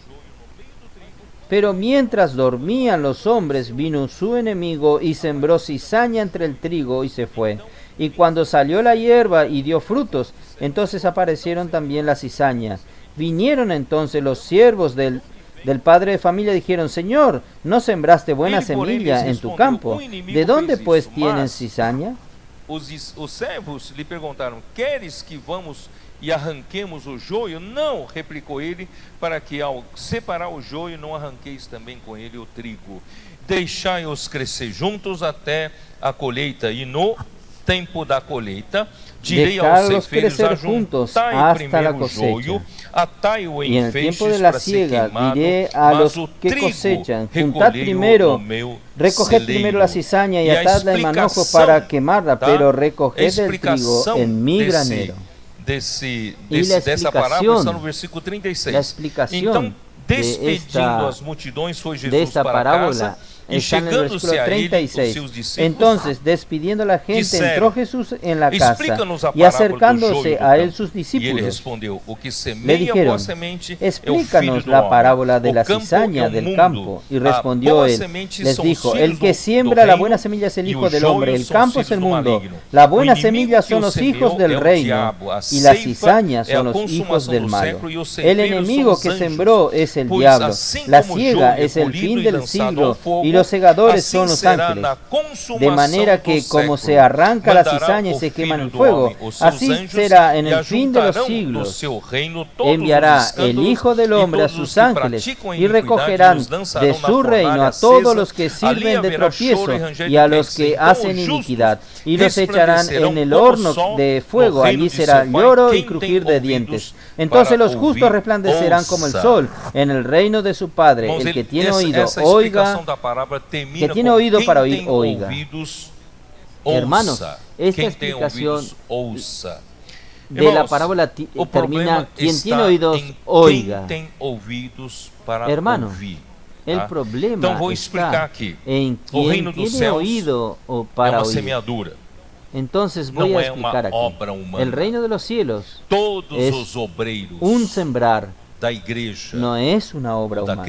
Pero mientras dormían los hombres, vino su enemigo y sembró cizaña entre el trigo y se fue. Y cuando salió la hierba y dio frutos, entonces aparecieron también las cizañas. Vinieron entonces los siervos del padre de familia y dijeron: Señor, ¿no sembraste buena semilla en tu campo? ¿De dónde pues tienen cizaña? Os servos lhe perguntaram: queres que vamos e arranquemos o joio? Não, replicou ele, para que ao separar o joio não arranqueis também com ele o trigo. Deixai-os crescer juntos até a colheita, e no tempo da colheita direi aos ceifeiros: ajuntai primeiro o joio, atai-o em feixes para ser queimado, mas o trigo recoged primero la cizaña y atadla en manojos para quemarla, pero recoged el trigo en mi granero. Dessa parábola está no versículo 36. La explicación então, despedindo as multidões, foi Jesus para casa. Y está en el versículo 36. Entonces, despidiendo a la gente, entró Jesús en la casa y acercándose a él sus discípulos le dijeron: explícanos la parábola de la cizaña del campo. Y respondió él, les dijo: el que siembra la buena semilla es el Hijo del Hombre, el campo es el mundo. La buena semilla son los hijos del reino y las cizañas son los hijos del malo. El enemigo que sembró es el diablo. La siega es el fin del siglo y los segadores son los ángeles, de manera que como se arranca la cizaña y se quema en el fuego, así será en el fin de los siglos. Enviará el Hijo del Hombre a sus ángeles y recogerán de su reino a todos los que sirven de tropiezo y a los que hacen iniquidad, y los echarán en el horno de fuego. Allí será lloro y crujir de dientes. Entonces los justos resplandecerán como el sol en el reino de su Padre. El que tiene oído, oiga. Que tiene oído para oír, oiga. Hermanos, esta explicación de la parábola termina: quien tiene oídos, oiga. Hermano, el problema está en quien tiene oído para oír. Entonces voy a explicar aquí. El reino de los cielos es un sembrar, no es una obra humana.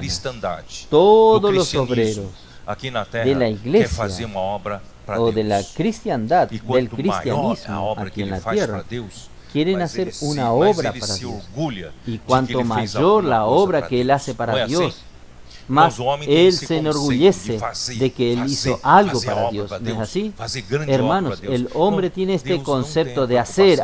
Todos los obreros de la iglesia o de la cristiandad, del cristianismo aquí en la tierra, quieren hacer una obra para Dios. Y cuanto mayor la obra que él hace para Dios, más él se enorgullece de que él hizo algo para Dios. ¿No es así? Hermanos, el hombre tiene este concepto de hacer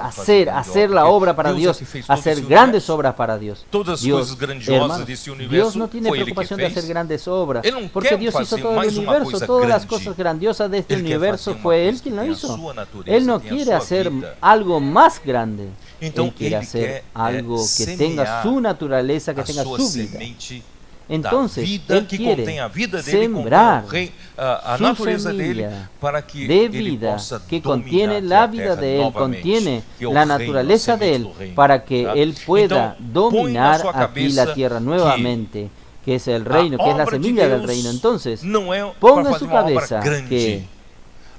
la obra para Dios, hacer grandes obras para Dios. Dios no tiene preocupación de hacer grandes obras, porque Dios hizo todo el universo, todas las cosas grandiosas de este universo fue Él quien lo hizo. Él no quiere hacer algo más grande, Él quiere hacer algo que tenga su naturaleza, que tenga su vida. Entonces, Él quiere sembrar su semilla de vida que contiene la vida de Él, contiene la naturaleza de Él, para que Él pueda dominar aquí la tierra nuevamente. que es el reino, que es la obra de semilla del Deus reino. Entonces, não é ponga para en fazer su uma obra cabeza grande. que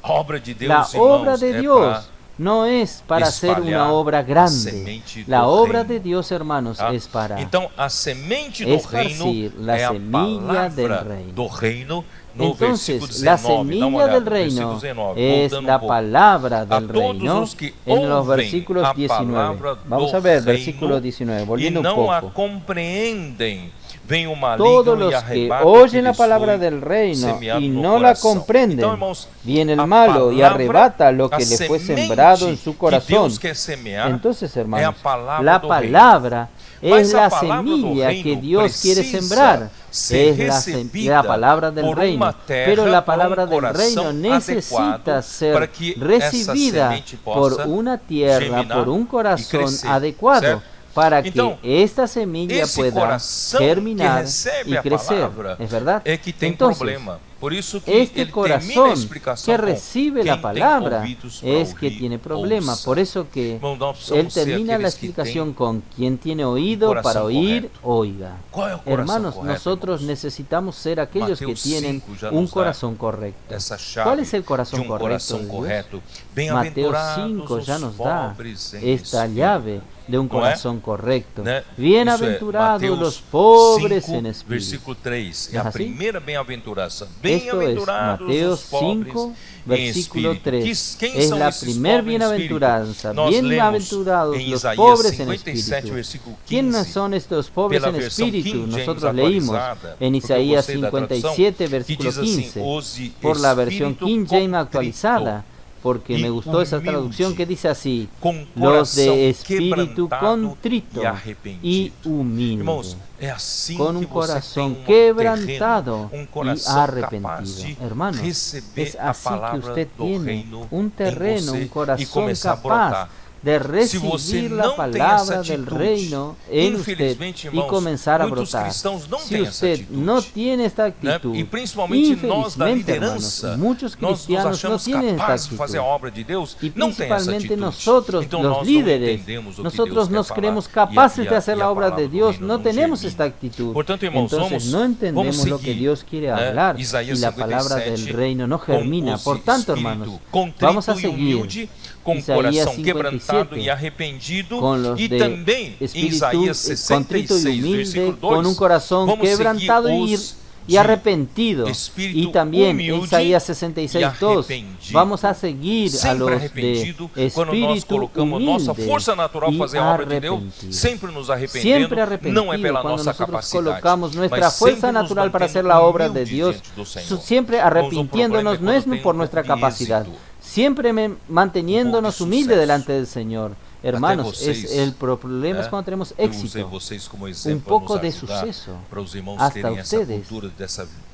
A obra de Deus, la irmãos, obra de é Dios no es para hacer espalhar una obra a grande. semente do La obra reino, de Dios, hermanos, tá? es para Então, a semente do esparcir reino la é a semilla del palavra reino. do reino. No versículo Entonces, la 19, dá uma semilla olhada, del reino versículo 19, es voltando la pouco. palabra A del todos reino os que en los ouvem versículos a 19. palavra Vamos do a ver, reino versículo 19, e volviendo un não a poco. compreendem, vem o Todos maligno e los que arrebata o que oyen la lhes palabra foi del reino semeado y no no la coração. comprenden, Então, irmãos, viene el a malo y palavra, arrebata lo a que le fue semente sembrado en su que corazón. Deus quer semear Entonces, é a hermanos, palavra la do reino. palabra Mas es a la palavra do semilla reino que Dios quiere precisa sembrar. ser Es recebida la palabra del por reino. uma terra, Pero la por palabra del coração reino necesita adequado ser para que essa recibida semente por possa una tierra, germinar por un e corazón crescer, adecuado, certo? para Então, que esta semilla esse pueda coração que germinar recebe y a crecer. palavra ¿Es verdad? é que tem Entonces, problema. Por isso que este ele termina a corazón explicação que com recibe quem la tem palabra ouvidos para es que ouvir, tiene problema. ouça. Por eso que Irmão, nós él precisamos ser termina la aqueles que explicación têm con quien tiene oído corazón para oír, correcto. oiga. Qual é o coração Hermanos, correto, nosotros irmãos? necesitamos ser aquellos que Mateus tienen 5 já un nos dá corazón correcto. essa chave ¿Cuál es el corazón de um correcto coração de Dios? correto. Mateo Bem-aventurados 5 ya os nos da pobres em esta espírito. llave de un Não é? corazón correcto. Né? Bienaventurados Isso é los Mateus pobres 5, en espíritu. versículo 3. É ¿No es a así? primeira bem-aventurança. Esto es Bem-aventurados Mateo os pobres 5, em versículo espírito. 3. Quem Es são la esses primer pobres em espírito? bienaventuranza. Nós lemos Bienaventurados em los Isaías pobres en 57, espíritu. versículo 15. ¿Quiénes son estos pobres Pela en versão espíritu? King James Nosotros leímos atualizada, en porque eu Isaías gostei da tradução, 57, que versículo diz assim, 15, os de por la versión espírito King James contrito actualizada, porque y me gustó esa humilde, traducción que dice así: com los de coração espíritu quebrantado contrito e y arrependido. humilde, Irmãos, é assim con un que você corazón tem quebrantado terreno, y coração capaz arrepentido. de Hermanos, receber es a así que palavra usted do tiene reino un em terreno, você un e corazón começar a capaz brotar. de Se você recibir não la tem palabra essa del atitude, reino en usted infelizmente, y irmãos, comenzar a muitos brotar. cristãos não Si têm essa usted atitude, no tiene esta né? actitud, E principalmente nós da infelizmente, liderança, hermanos, muchos nós nos cristianos no achamos tienen esta capazes de fazer a actitud. obra de Deus, Y não tem essa principalmente atitude. nosotros, Então los nós não líderes, entendemos o que nosotros Deus nos quer creemos falar, capaces e de hacer la obra palavra de do Dios, reino no não tenemos germina. esta actitud. Portanto, irmãos, Entonces no vamos entendemos lo que seguir, Dios quiere né? hablar Isaías y la palabra 57, del reino no com germina. os Por tanto, espírito hermanos, contrito vamos a e seguir humilde, com Isaías coração quebrantado 57, e arrependido, con los e de também em espíritu Isaías contrito y 66, humilde, versículo 2, con un corazón vamos quebrantado seguir y os y arrepentido. espíritu Y también humilde Isaías y 66:2 arrependido. vamos a seguir a Sempre los de arrependido, quando nós espíritu colocamos nossa humilde força natural y fazer a obra de Deus, arrepentido. sempre nos arrependendo, Siempre arrepentido não é pela cuando nossa nosotros capacidade, colocamos nuestra mas fuerza sempre nos natural para hacer mantendo la obra de humildes Dios, diante do Senhor. siempre Irmãos, o arrepintiéndonos, problema no é es quando tem por um nuestra pouco de capacidad, êxito, siempre manteniéndonos de humildes suceso. delante del Señor. Hermanos, vocês, el problema es né? cuando tenemos Eu usei éxito, vocês como un exemplo poco para de nos ajudar, suceso. para os irmãos Hasta terem essa ustedes. cultura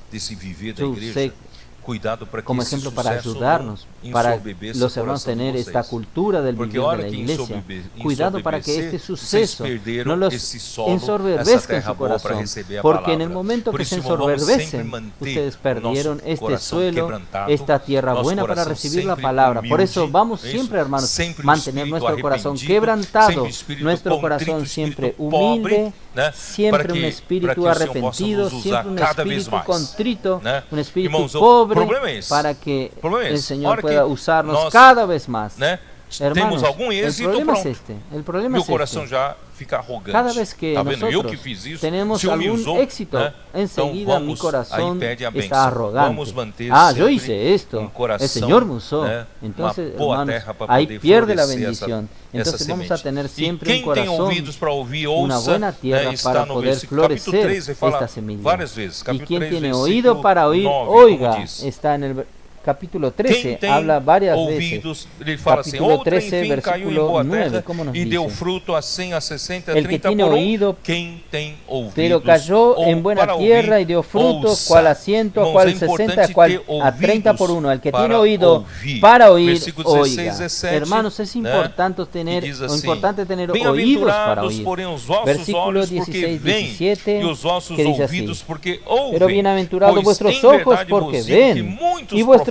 desse viver da Yo igreja. sé, Cuidado para que como esse ejemplo para sucesso ayudarnos, não para ensoberbeça los o hermanos coração de tener esta vocês. cultura del Porque vivir a de hora la que iglesia. Cuidado para que este suceso perderam no los esse solo, essa ensoberbezca en terra su boa para corazón, receber a porque en palavra. el momento Por que isso, se irmão, vamos sempre ensoberbecen, manter ustedes o perdieron nosso este coração suelo, quebrantado, esta tierra nosso buena para coração recibir la sempre palabra. Por eso humilde, vamos isso, siempre, hermanos, sempre o mantener espírito nuestro corazón arrependido, quebrantado, sempre o espírito nuestro contrito, corazón o siempre espírito pobre, humilde, né? siempre Para un que espíritu o Senhor possa arrepentido, nos usar siempre un cada vez espíritu mais, contrito, né? un espíritu Irmãos, o pobre, problema é esse. para que O problema é el esse. Señor Hora pueda que usarnos nós, cada vez más. né, Hermanos, temos algum el êxito, problema es pronto. este. El problema Meu es coração este. já fica arrogante. Cada vez que Tá vendo? Eu que nosotros fiz isso, tenemos o Senhor me algún usou, éxito, né? enseguida Então mi vamos, corazón aí pede a está bênção. arrogante. Vamos manter Ah, yo sempre hice esto, um coração, el Señor me usó. né, Entonces, uma boa hermanos, terra para ahí poder pierde la florescer bendición. essa Entonces vamos a semente. tener E siempre un quem tem corazón, ouvidos para ouvir, una ouça, buena tierra né, está para no poder versículo, capítulo florecer 3, ele fala esta semilla. várias vezes. Y Capítulo quien 3, tiene versículo oído para oír, 9, oiga, como diz. está en el capítulo Quem 13, tem habla varias veces. ouvidos, ele fala assim, Capítulo outra 13, enfim caiu em versículo boa 9, terra como nos e deu dice. fruto a 100, a 60, a El que 30 tiene por oído, quem tem ouvidos, pero cayó ou en buena para tierra ouvir, y dio frutos, ouça. cual a 100, Irmãos, cual é 60, importante cual ter a 30 por ouvidos 1. El que para tiene oído ouvir. para oír, Versículo 16, oiga. 17, Hermanos, es né? importante E tener, diz assim, oídos para bem-aventurados, oír. porém, os vossos Versículo olhos 16, porque veem 17, e os vossos que dice ouvidos así, porque ouvem. pero bienaventurados Pois vuestros em ojos verdade porque vos digo que ven muitos y vuestros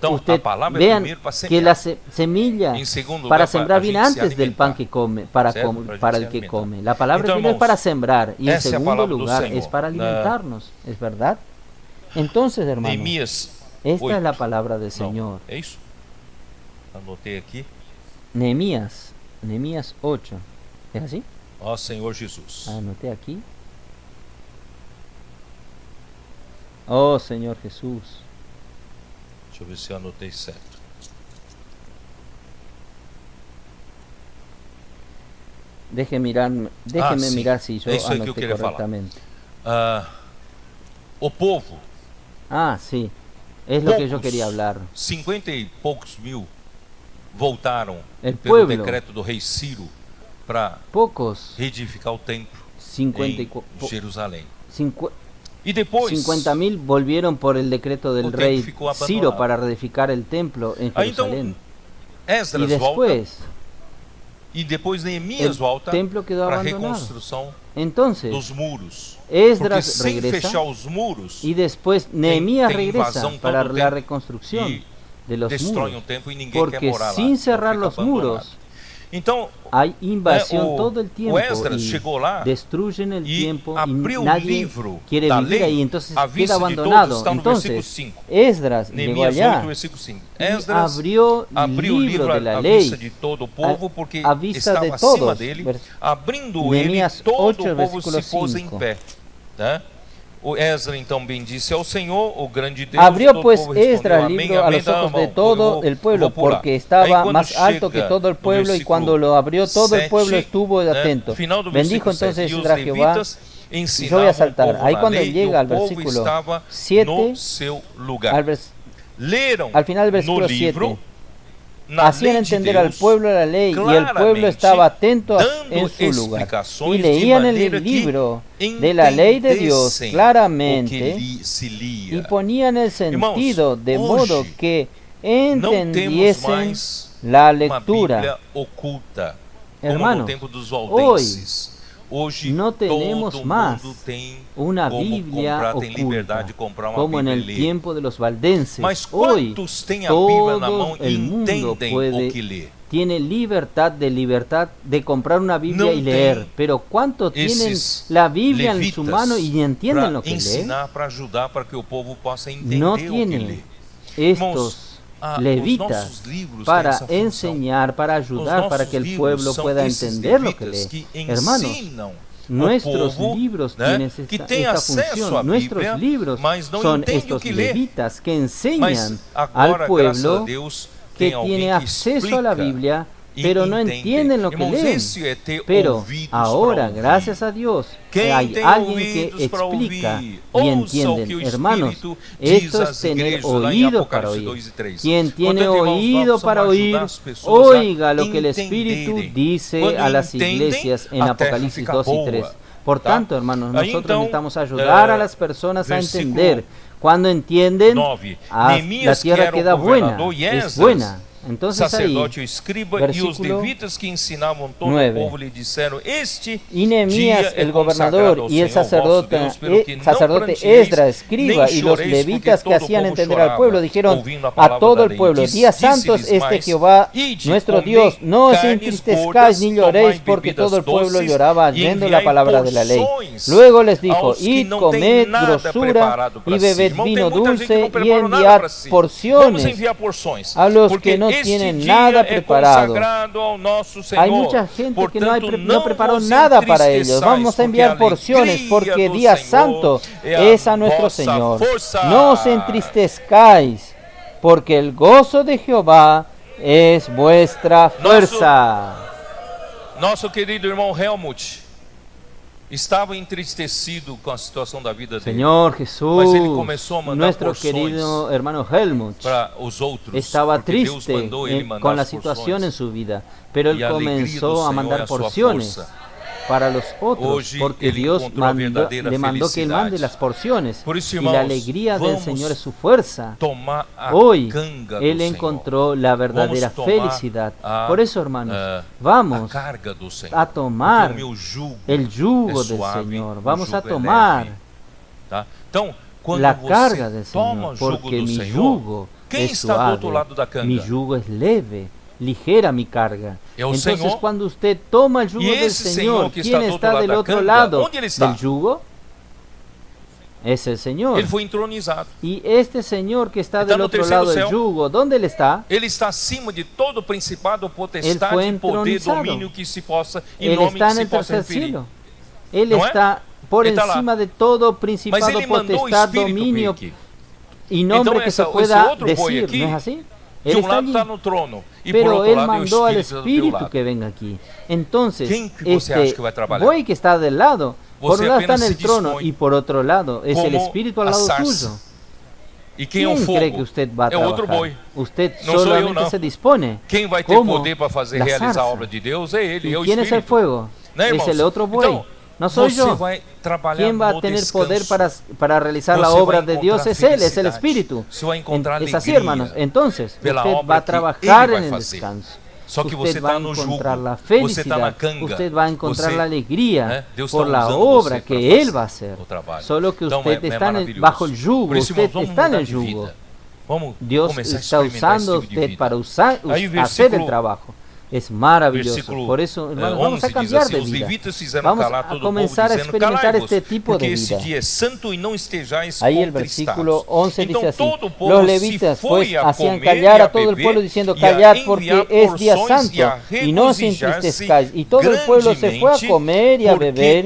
Então, a usted palavra é vean primeiro para que la semear. semilla Em segundo para lugar, sembrar a viene gente se antes del pan alimentar. que come, para, Certo? com- Pra gente para se el que alimentar. come. La palabra Então, primero es irmãos, para sembrar y en essa é a segundo palavra do lugar es Senhor. para alimentarnos, ¿es verdad? Entonces, hermano, Neemias esta 8. es la palabra del Não, Señor. é isso? Anotei aqui. Nehemías 8. ¿Es así? Ó Senhor Jesus. Anoté aquí. Oh Señor Jesús. Deixa eu ver se eu anotei certo. Déjeme sim. mirar si yo É isso aí que eu anoté queria falar. correctamente. Ah, o povo, Ah, sí. Es lo que yo poucos, quería hablar. 50 e poucos mil voltaram El pelo pueblo. decreto do rei Ciro para Pocos, reedificar o templo 50 y em cu- po- Jerusalém. cincu- E depois, 50.000 volvieron por el decreto del O templo rei ficou abandonado. Ciro para reedificar el templo en aí então Jerusalén. Y Esdras volta después, e depois Neemias el volta templo quedó para a abandonado. reconstrução Entonces, dos muros. Esdras Porque sem regresa fechar os muros, y después Nehemías tem regresa invasão todo para o la tempo reconstrucción e de los destrói um muros. templo e ninguém quer Porque morar lá. sin cerrar Então los fica abandonado. muros, Então, hay invasión o- todo el tiempo o Esdras y chegou lá destruyen el e tiempo y abriu o nadie livro quiere da vivir lei ahí, entonces à queda vista de todos, abandonado. está no versículo Entonces 5. Esdras llegó Neemias 8, allá versículo 5. y Esdras abrió abriu o el livro libro de la à ley vista de todo o povo, porque à vista estava de acima todos. dele, abrindo ele, Neemias todo 8, o povo se versículo pôs em 5. pé. Né? O Esdras então bendisse ao Senhor, o grande Deus. Abrió todo o pues povo respondeu, Esdras el amém, libro a amém. los Não, ojos de irmão, todo eu el pueblo, vou pular. porque Aí, estaba quando más alto que chega todo el no pueblo, y versículo cuando lo abrió todo el 7, pueblo estuvo né, atento. final do Bendijo versículo 7, entonces e os Esdras Jehová. levitas Yo voy a ensinavam saltar. o povo Ahí na cuando lei, llega e al o povo versículo estava 7, no seu lugar. Leram al final del versículo no 7, livro, na hacían lei de entender al Deus, pueblo la lei y el pueblo claramente estaba atento dando en su lugar. explicações Y de leían en maneira el que libro de la lei de Dios entendessem o que claramente se lia. y ponían el sentido de hoje modo que Não temos entendiesen mais la uma lectura. Bíblia oculta, como Hermanos, no tempo dos valdenses. Hoje no tenemos todo más mundo tem una como Biblia comprar, tem liberdade oculta, de comprar uma como en Bíblia el e ler. tiempo de los valdenses. Mas Hoy quantos têm a Bíblia na todo mão e el mundo entendem o que lê? tiene libertad de comprar una Biblia No y leer, tem pero ¿cuántos tienen esses la Biblia en su levitas mano y entienden para lo que leen? ensinar, para ajudar, para que o povo possa entender No o que lê. tienen estos os levitas nossos livros têm para essa função. enseñar, para Os ayudar, para nossos que el livros pueblo são pueda esses entender lo que levitas lee. que Hermanos, ensinam nuestros o povo, libros né, tienen que esta, tem esta acesso función. à Nuestros Bíblia, libros mas não son entende o estos que lê. levitas que Mas enseñan agora, al graças a pueblo Deus, que tem alguém tiene que acceso a la explica Biblia, e pero no entende. entienden lo que Irmãos, leen. esse é ter Pero ouvidos ahora, para ouvir. gracias a Dios, Quem hay tem alguien que ouvidos para explica ouvir, y ouça o entienden. que o Hermanos, Espírito diz esto às es tener igrejas lá em oídos para Apocalipse oír. 2 e 3. Quien tiene Portanto, irmãos, oído nós para precisamos oír, ajudar as pessoas a oiga lo que el Espíritu entenderem. dice Quando a las entendem, iglesias en a terra Apocalipsis fica 2 y boa. 3. Por Tá? tanto, hermanos, Aí, nosotros então, necesitamos ayudar a las personas a versículo entender. Cuando entienden, 9. la Neemias, que tierra era o queda buena, governador, e es Esdras, buena. Entonces ahí, sacerdote, o escriba e os versículo levitas que ensinavam todo 9. o povo lhe disseram: Este y Nehemías, dia é el consagrado gobernador, ao y el Senhor sacerdote, vosso Deus, pelo que não sacerdote pranteeis, Esdras, escriba, nem y los choreis, levitas porque que todo o hacían povo entender al chorava, pueblo dijeron ouvindo a a palavra todo da el lei. pueblo: Día santo es Disse-lhes este mais, Jehová, ide, nuestro comei Dios, no os carnes entristezcáis gordas, ni lloréis, tomai porque bebidas todo el pueblo doces, lloraba e yendo enviai la palabra de la ley. porções Luego les dijo: aos que id, não comed têm nada grosura preparado y para si. bebed Irmão, vino tem muita gente que dulce não y preparou nada enviad para si. Vamos porciones enviar porções, a los porque que no este tienen dia nada é preparado. consagrado ao nosso Senhor. Hay mucha gente que no, Portanto, no preparó vos nada para ellos. entristeçais, Vamos a enviar porque a porciones alegria porque do día Senhor santo é es a nuestro vossa Señor. força. No os entristezcáis, porque el gozo de Jehová es vuestra fuerza. Nosso querido irmão Helmut estava entristecido com a situação da vida dele Señor Mas Jesús, ele começou a mandar nuestro porções querido hermano Helmut, para os outros. estaba porque Deus triste mandou ele mandar con la as situación en porções. su vida, pero él E a alegria do comenzó a Senhor mandar é a sua porciones força. para los otros, Hoje porque ele Dios encontrou a verdadeira le mandó que él felicidade. mande las porciones, Por isso, y irmãos, la alegría del vamos Señor es su fuerza. Tomar a Hoy canga do él Senhor. encontró la verdadera Vamos tomar felicidad. a, Por eso, hermanos, a vamos carga do Senhor. a tomar Porque o meu jugo el yugo é del suave, Señor. o Vamos a jugo é tomar leve, tá? Então, quando la você carga del toma Señor, o jugo porque do mi Senhor, yugo Quem es está do outro suave, lado da mi canga? yugo es leve, ligera mi carga. É o Entonces Senhor. cuando usted toma el yugo E del esse Señor, Senhor que ¿quién está do outro está lado del da otro canga? lado Onde ele está? del yugo? Es el Señor. Ele foi entronizado. Y este Señor que está Está del no otro terceiro lado del céu. yugo, ¿dónde Él está? Ele está acima de todo principado, Ele potestade, foi poder, entronizado. domínio que se possa, em Él nome está que en se el possa tercer referir. cielo. Él ¿No es? está por Ele está lá. encima de todo Mas principado, ele mandou o potestad, Espírito dominio aqui. y nombre Então que se esse pueda outro boi decir, aqui, ¿no es así? De Él um está lado allí. está no trono e por Pero outro Él lado é o mandó al Espírito do teu Espíritu lado. que venga aquí. Entonces, ¿Quién que você acha que vai trabalhar? buey que está del lado, por Você un lado está en apenas el se trono dispõe y por otro lado es el como Espíritu al a lado sarça. suyo. E quem é o ¿Quién fogo? cree que usted va a É outro trabajar? boi. Usted Não sou eu, solamente não. se dispone. Quem vai ter como poder para fazer la realizar a zarza. obra de Deus é Ele, ¿Y é o quién es el Espírito. fuego? Né, Es irmãos? el otro buey. Então, No soy você yo. vai trabalhar ¿Quién va no a tener descanso. poder para realizar la Você obra vai de Dios? encontrar Es Él, es el felicidade. Espíritu. Você vai encontrar Es así, alegria hermanos. Entonces, pela usted obra va a que trabajar Ele en vai el fazer. descanso. Só que Usted você va a está no jugo, encontrar la você está na felicidad, canga. usted va a encontrar Você, la alegría né, Deus por está la usando obra você que para Él fazer va a hacer. o trabalho. Solo que Então, usted é está maravilhoso. bajo el yugo, Por isso, usted irmãos, vamos está en mudar el de yugo. vida. Vamos Dios começar a está experimentar usando a esse estilo de usted vida. para Aí o hacer el versículo- trabajo. Es maravilloso. Versículo Por eso, hermanos, vamos 11 a diz cambiar assim: de os vida. levitas fizeram Vamos calar a todo o comenzar povo, a dizendo: experimentar calai-vos, este tipo porque de esse vida. dia é santo e não estejais Ahí el contristados. versículo 11 Então dice así: todo o povo los se levitas foi pues a hacían comer callar e a todo el beber pueblo diciendo: e a callad enviar porque es día porções e a santo y no os regozijar-se entristezcáis. Y todo el pueblo se fue a grandemente, comer y a porque beber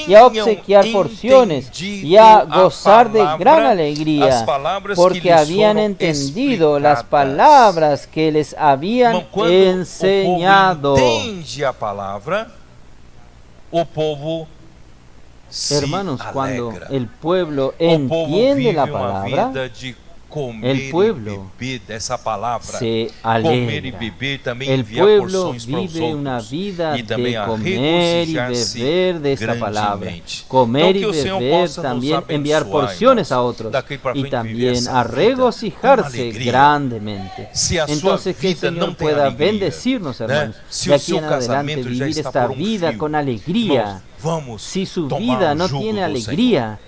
y a tinham obsequiar porciones y a entendido gozar de a gran palavra, alegría, as palavras que porque lhes habían foram entendido las explicadas. palabras que les habían Irmão, quando enseñado. o povo entende a palavra, o povo se Hermanos, cuando alegra. el pueblo O povo entiende vive la uma palabra, vida de comer el pueblo e beber dessa palavra. se Comer e alegra. beber também El enviar pueblo porções para os vive una outros. vida E também de a comer y regozijar-se beber de esta palabra. grandemente. Comer Então, y que o Senhor beber, possa nos también abençoar, enviar porciones a irmãos, otros. daqui para Y frente viver también essa a vida regocijarse com alegria. grandemente. Se a sua Entonces que el vida Señor não tem pueda alegria, bendecirnos, né? hermanos. Se De o aquí seu en adelante casamento já vivir está esta por vida fio, con alegría. irmãos, vamos Si su tomar vida o no jugo tiene do alegría,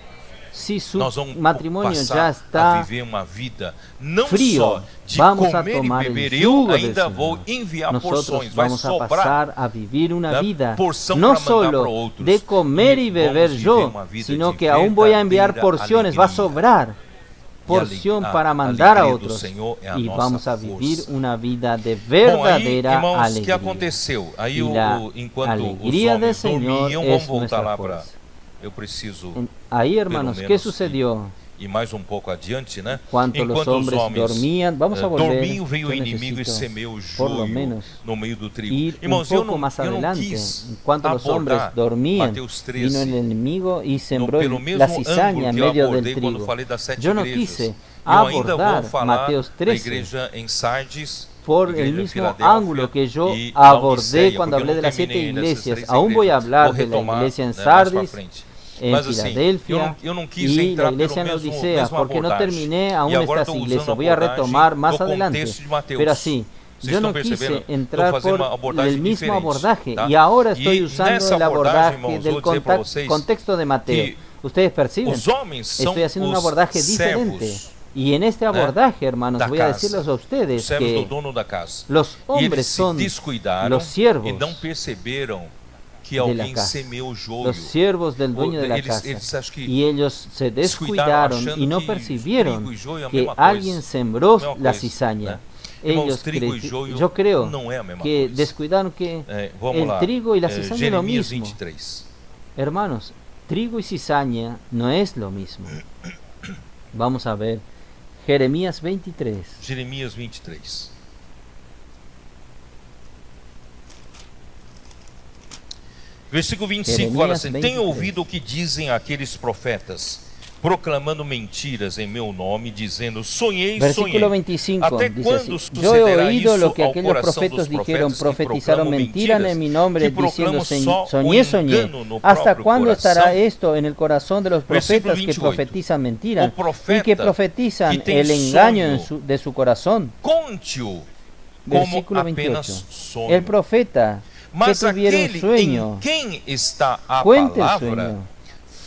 si su Nós vamos matrimonio passar ya a está viver uma vida não frío, só de vamos a comer tomar e el beber, eu yugo del ainda vou Señor. enviar Nosotros porções, vai vamos a sobrar pasar a vivir una da vida porção no para mandar para solo outros. de comer y E beber vamos yo, viver uma vida sino de que aún voy a enviar verdadeira porciones, va a alegria. sobrar porción a para mandar a alegria do otros Senhor é a y nossa vamos a vivir força. una vida de Bom, aí, verdadera irmãos, o que alegría. aconteceu? Aí, Y la enquanto os alegría del homens Señor dormiam, vamos es voltar nuestra lá para... fuerza. Eu preciso Ahí, hermanos, pelo ¿qué menos, sucedió? e mais um pouco adiante, né? Cuando los Enquanto os hombres homens dormían, vamos a volver, dormiam, veio o yo inimigo e necesito semeou o por lo joio menos no meio do trigo. ir un Irmãos, eu poco não, más eu não adelante. quis En cuanto los hombres abordar dormían, Mateus vino 13 el enemigo y sembró pelo mesmo la cizaña ângulo en que eu medio abordei del quando trigo. falei das 7 Yo no igrejas. quise Eu ainda abordar vou falar Mateus da 13 igreja em Sardes, por igreja el de mismo Filadélfia ángulo que yo e abordé Laodiceia, cuando porque eu hablé de não las 7 terminei ainda essas iglesias. três Aún voy a igrejas. hablar Vou de la retomar, iglesia en né, mais pra Sardis, frente. en Mas assim, Filadelfia eu não quis y la entrar iglesia pelo en mesmo, Odisea, mesma porque no abordagem. terminé E aún agora estas estou usando iglesias. a Voy a abordagem retomar más do adelante. contexto de Mateus. Pero así, Vocês yo no estão quise percebendo? entrar Vou fazer por uma abordagem el mismo diferente, abordaje tá? y ahora estoy E usando nessa el abordagem, abordaje irmãos, del vou dizer para vocês contexto de Mateo. que Ustedes perciben, os homens são estoy haciendo un os abordaje diferente. servos, Y en este abordaje, hermanos, da voy a casa. decirles a os ustedes servos do que dono da casa. los E hombres eles se son descuidaram los siervos e não perceberam que de la alguém casa, semeou o joio. los siervos del dueño de la Eles casa. acho que Y ellos se descuidaram descuidaron achando y no que percibieron trigo e joio é a que mesma coisa. alguien sembró Mesma la coisa, cizaña. né? Irmãos, Ellos trigo e joio yo creo não é a mesma que coisa. descuidaron que Vamos el lá. trigo y la cizaña es lo Jeremias mismo. 23. Hermanos, trigo y cizaña no es lo mismo. Vamos a ver Jeremías 23. Jeremias 23. Versículo 25 fala Jeremias assim: 23. Tenho ouvido o que dizem aqueles profetas, proclamando mentiras em meu nome, dizendo: sonhei, Versículo sonhei. 25 Até dice quando así: Yo he sucederá oído isso lo que ao aquellos coração profetas dos dijeron, profetas que profetizaron proclamam mentiras mentiras, en mi nombre, que proclamam diciendo: só soñé, o soñé. engano no ¿Hasta próprio cuándo estará coração? esto en el corazón de los Versículo profetas que 28. profetizan mentiras O profeta y que profetizan que tem el engaño sonho, de su corazón? Conte-o Versículo como apenas 28. sonho. El profeta que Mas tuviera un aquele sueño, em quem está a cuente el palavra, sueño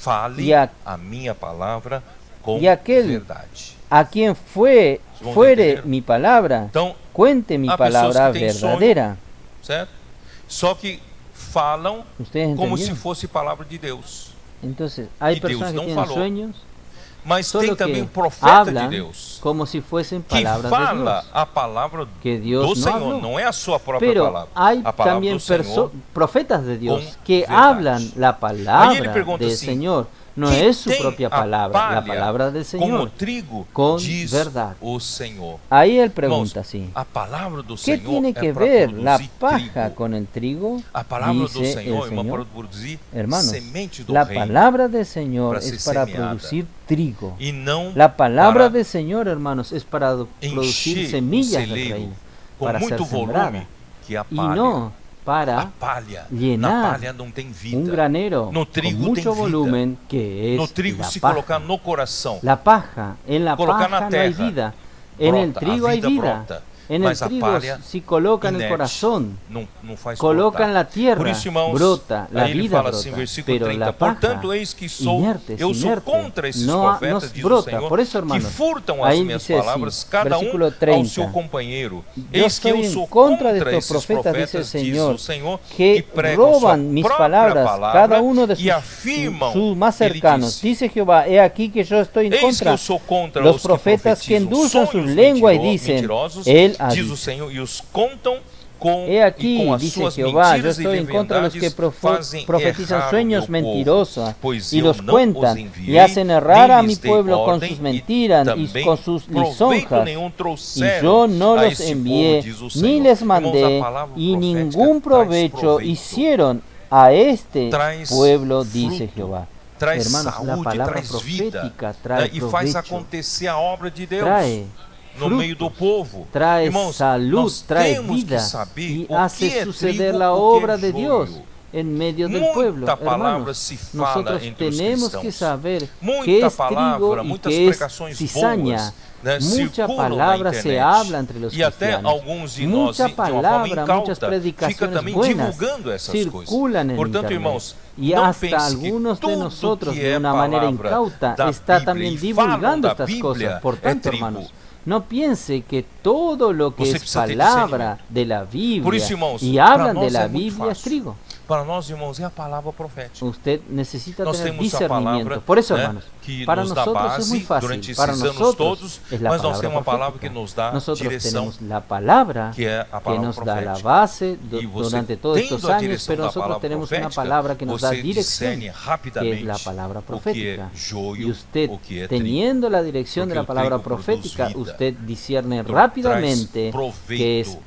fale e a minha palavra com y aquel verdade. a quien fuere entender? mi palabra, Então, cuente mi há pessoas palabra que têm verdadera. certo? Só que falam ¿Ustedes como se entendieron? fosse palavra de Deus. Entonces, hay Y Dios personas que no tienen falou. sueños, Mas tem solo também que profeta de hablan Deus como si fuesen que palabras de fala Dios. a palavra Que Dios do no Senhor, habló. não é a sua própria Pero palavra. hay A palavra también do Senhor. profetas de Dios con que verdade. hablan la Aí ele palabra pergunta del assim, Señor. No que es su tem propia a palabra, la palha palabra del como Señor. trigo, con diz verdad. o Senhor. Ahí él Irmãos, pregunta así, a palavra do ¿qué Senhor tiene é que para ver la produzir paja trigo. con el trigo? A palavra do Dice Senhor, el irmão, para Señor. produzir Hermanos, semente do la reino. palabra del Señor para ser es para semeada. producir trigo. E não La palabra para del Señor, hermanos, es para producir encher semillas del celeiro reino, com para ser muito sembrada, volume, que a y palha. no A para palha, llenar na palha não tem vida. un granero No con trigo mucho tem vida. volumen que No es trigo, la se paja. colocar no coração, La paja, en la colocar paja na no hay terra, vida, en el brota, trigo a hay vida vida, brota, en el mas a trigo palha si coloca en el inerte corazón, não faz coloca brotar. en la tierra, Por isso, irmãos, brota, la aí ele vida fala brota, assim, versículo pero 30, la paja portanto, eis que sou, inerte, eu sou inerte, contra esses no profetas, diz o brota. Senhor, Por eso, que hermanos, furtam as ahí minhas dice así, palavras, cada versículo ao 30, seu companheiro. Yo Eis que eu estoy en sou contra de contra estos esses profetas, dice el profetas, diz Señor, o Senhor, que pregam sua roban mis própria palabras, palavra cada uno de e afirmam, sus más ele cercanos. diz, Dice Jehová, he aquí que yo estoy en eis que contra eu sou contra los os que profetas que profetizam endulzan su sonhos lengua y dicen, mentirosos, Él ha diz o dicho. Senhor, e os contam com, He e aquí, com as dice suas Jehová, yo mentiras e estoy en contra de los que leviandades fazem profetizan errar o sueños meu povo, mentirosos pois y eu los não os cuentan enviei, y hacen errar a nem mi lhes dei pueblo con ordem, sus e mentiras y também con sus proveito lisonjas. nenhum Y trouxeram yo no a los esse envié, povo, diz o ni Senhor. les Irmãos, mandé, a palavra y profética ningún traz provecho proveito, hicieron a este traz pueblo, dice fruto, Jehová. traz Hermanos, la saúde, palabra traz vida, profética trae e faz provecho, acontecer a obra de Deus trae no meio do povo. trae Irmãos, salud, nós trae temos vida que saber y o hace que é suceder trigo, la o que obra é de Dios joio. en medio del Muita pueblo. palavra Hermanos, se fala nosotros entre os tenemos cristãos. que saber Muita qué es palavra, trigo y muitas qué es pregações cizaña. boas, né, Mucha circulam palabra na se internet. habla entre los E até cristianos. alguns de nós, Mucha de uma forma palabra, muchas incauta, fica predicaciones também buenas divulgando essas circulan en coisas. Portanto, internet. irmãos, Y não hasta pense que algunos de tudo nosotros, que de é una manera palavra incauta, da está Bíblia también e falam divulgando da estas Bíblia cosas. Por é tanto, trigo. hermanos, no piense que todo lo que Você es precisa ter palabra discernimento. de la Por Biblia isso, irmãos, y para hablan de nós la é muito Biblia es fácil. trigo. Para nós, irmãos, é a palavra profética. Usted necesita Nós tener temos a discernimiento. palavra, Por eso, né, hermanos, que para nos dá nosotros es muy base fácil. durante Para esses anos nosotros todos, es la mas nós palabra temos uma palavra que profética. nos dá Nosotros direção, tenemos la palabra que é a que palavra nos da la profética. base E você, durante todos estos tendo a años, direção pero da nosotros palavra tenemos una profética, palabra que nos da você dirección, discerne que es rapidamente la palabra o que é profética. joio, Y usted, o que é trigo. teniendo la dirección de Porque la o palabra trigo produz profética, vida. usted discierne Traz rápidamente que proveito, es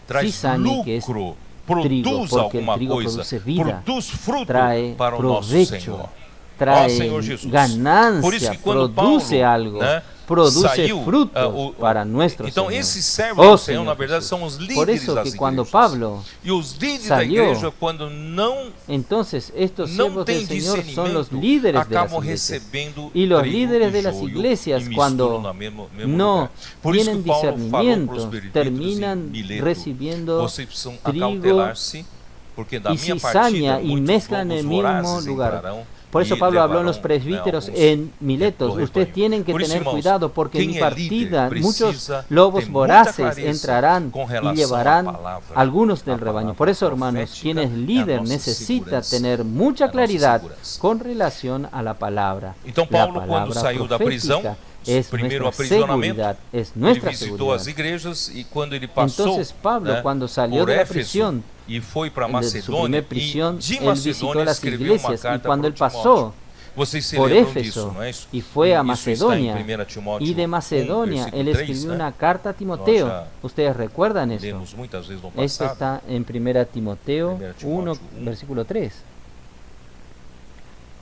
traz cizaña, que es lucro, trigo, produz porque el alguma trigo coisa, produce vida, produz fruto trae para o nosso provecho, Senhor. Ó trae Senhor Jesus. ganancia, Por isso que quando produce Paulo, algo, né, produce saiu, fruto para nuestro então Señor. esses servos Oh, do Senhor, na Señor verdade, Jesús. são os Por líderes eso das que cuando igrejas. Pablo E os líderes da salió, igreja, quando não entonces estos não siervos têm del Señor son los discernimento, líderes de las acabam iglesias. recebendo Y los trigo líderes e de las joio iglesias, e cuando misturam no mesmo no lugar. Por isso tienen que Paulo falou para discernimiento, os presbíteros terminan em Mileto, recibiendo vocês precisam trigo acautelar-se, porque da y minha cizaña partida y muitos mezclan en el lobos mismo vorazes lugar. entrarão Por eso e Pablo habló en los levarão, presbíteros alguns en Miletos. do Ustedes rebanho. tienen que Por isso, tener irmãos, cuidado porque en quem mi é partida líder muchos precisa lobos ter muita voraces clareza entrarán com y relação à llevarán palavra. algunos A del rebaño. palavra Por eso, hermanos, profética quien es é a líder nossa necesita segurança, tener a mucha nossa claridad segurança. con relación a la palabra. Então La Paulo, quando palabra saiu da prisão, profética es primeiro nuestra aprisionamento, seguridad, es ele nuestra visitou as seguridad. igrejas e quando ele passou, Entonces Pablo, né, cuando salió por de la Éfeso prisión, e foi para de su Macedônia, primer prisión, e de él visitó Macedônia las escreveu uma iglesias y carta cuando para él pasó Vocês se por lembram Éfeso disso, não é isso? y fue a Isso está em Macedonia, 1 Timóteo y de 1, Macedonia versículo él 3, escribió né? una carta a Timoteo. Nós já ¿Ustedes recuerdan eso? lemos muitas vezes no Esto passado. está en 1 Timoteo 1 Timóteo 1, 1. versículo 3.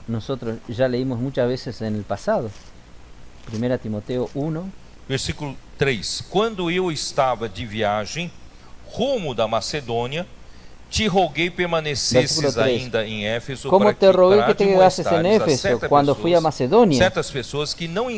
Nosotros ya leímos muchas veces en el pasado. 1 Timoteo 1, Versículo 3. Quando eu estava de viagem, rumo da Macedônia, te roguei permanecesses Versículo 3. ainda em Éfeso ¿Cómo te rogué que te quedases en admoestares a Éfeso certas cuando fui a pessoas- Macedonia? certas pessoas que não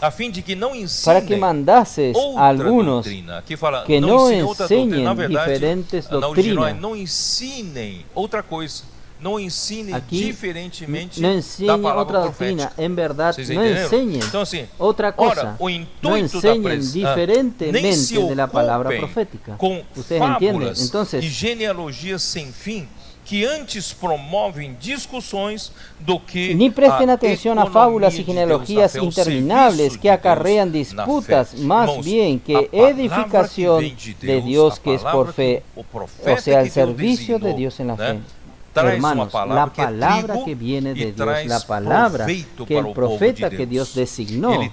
a fim de que não Para que ensinem mandases outra a algunos doutrina. Aqui fala, que não no ensinem outra doutrina. Na enseñen verdade, diferentes na original é doctrinas. não ensinem outra coisa. não ensine Aquí diferentemente no da enseñe palavra otra doctrina, profética. en verdad Vocês no entenderam? enseñen Então, assim, otra ora, cosa, o no intuito da enseñen nem se diferentemente de la palabra ocupem profética. com ¿Ustedes entienden? fábulas e Entonces, genealogias sem fim, que antes promovem discussões do que ni presten a atención a economia fábulas y de Deus na genealogías fé, o interminables serviço que de acarrean Deus na disputas, fé. más Irmãos, bien a que palavra edificación que vem de Dios que es por palavra fe, que o profeta o sea, el que Deus servicio de designou, Dios en la né? fe. Traz Hermanos, uma la palavra que é palabra trigo que viene de e Dios, traz la palabra proveito que para el o povo profeta de que Dios Deus. designó Ele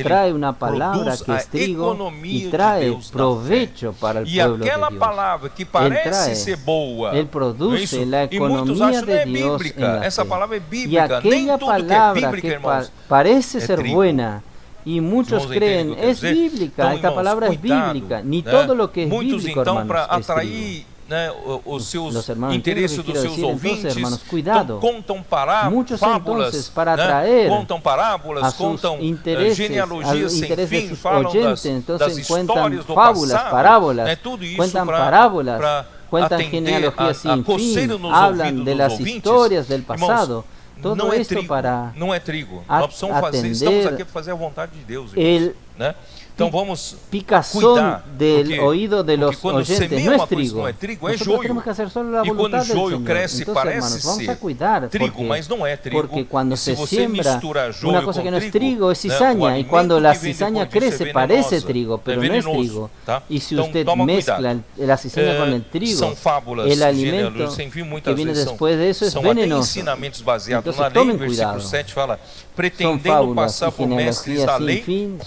trae una palabra produz que a es trigo economia y de trae Deus na provecho fé. para el E pueblo de aquela Dios. palavra que Él parece trae, ser boa, Él não é produce isso? la E muitos economía acham não é de Dios en bíblica. la Essa fe. palavra é Y bíblica. Nem aquella tudo que é palabra bíblica, que irmãos, parece é ser trigo. buena y muchos Irmãos, entendem creen o que eu quero es dizer? bíblica, Então, esta irmãos, palabra es cuidado, bíblica, ni né? todo lo que es Muitos, bíblico, então, hermanos, para es trigo. atrair, né, os seus Los hermanos, interesses entienden dos lo que seus quiero decir. ouvintes, Entonces, hermanos, então, cuidado. contam Muchos, fábulas, entonces, para né? atraer Contam parábolas, a sus contam intereses, genealogias sem intereses de fim, sus falam oyentes, das entonces cuentan histórias do fábulas, passado, parábolas, né? Tudo isso cuentan para parábolas, cuentan atender genealogías sin coceira fin, nos hablan ouvidos de dos las ouvintes. historias del Irmãos, pasado. Todo não é esto trigo, para não é trigo. Nós precisamos fazer, estamos atender aqui para fazer a vontade de Deus, el irmãos, né? Então vamos picazón cuidar, del porque- oído de porque los quando oyentes semeia no es uma coisa trigo. não é trigo, é Nosotros joio. tenemos que hacer solo la E quando voluntad o del joio Señor. cresce, Entonces, parece hermanos, vamos ser a cuidar, trigo, porque, mas não é trigo. porque cuando E se se você siembra mistura joio una cosa com que no es trigo, trigo, es né, o cizaña, y alimento cuando la que vem cizaña depois disso é crece parece venenosa, trigo, é pero no es venenoso, trigo. tá? Y si Então, usted toma mezcla cuidado. la cizaña con el trigo, São fábulas, el alimento genealógicas sem fim, que muitas viene vezes después de eso es são até venenoso. ensinamentos baseados Entonces, na lei, tomen versículo cuidado. 7 fala, Son pretendendo fábulas passar y por mestres genealogías da sin lei, fin,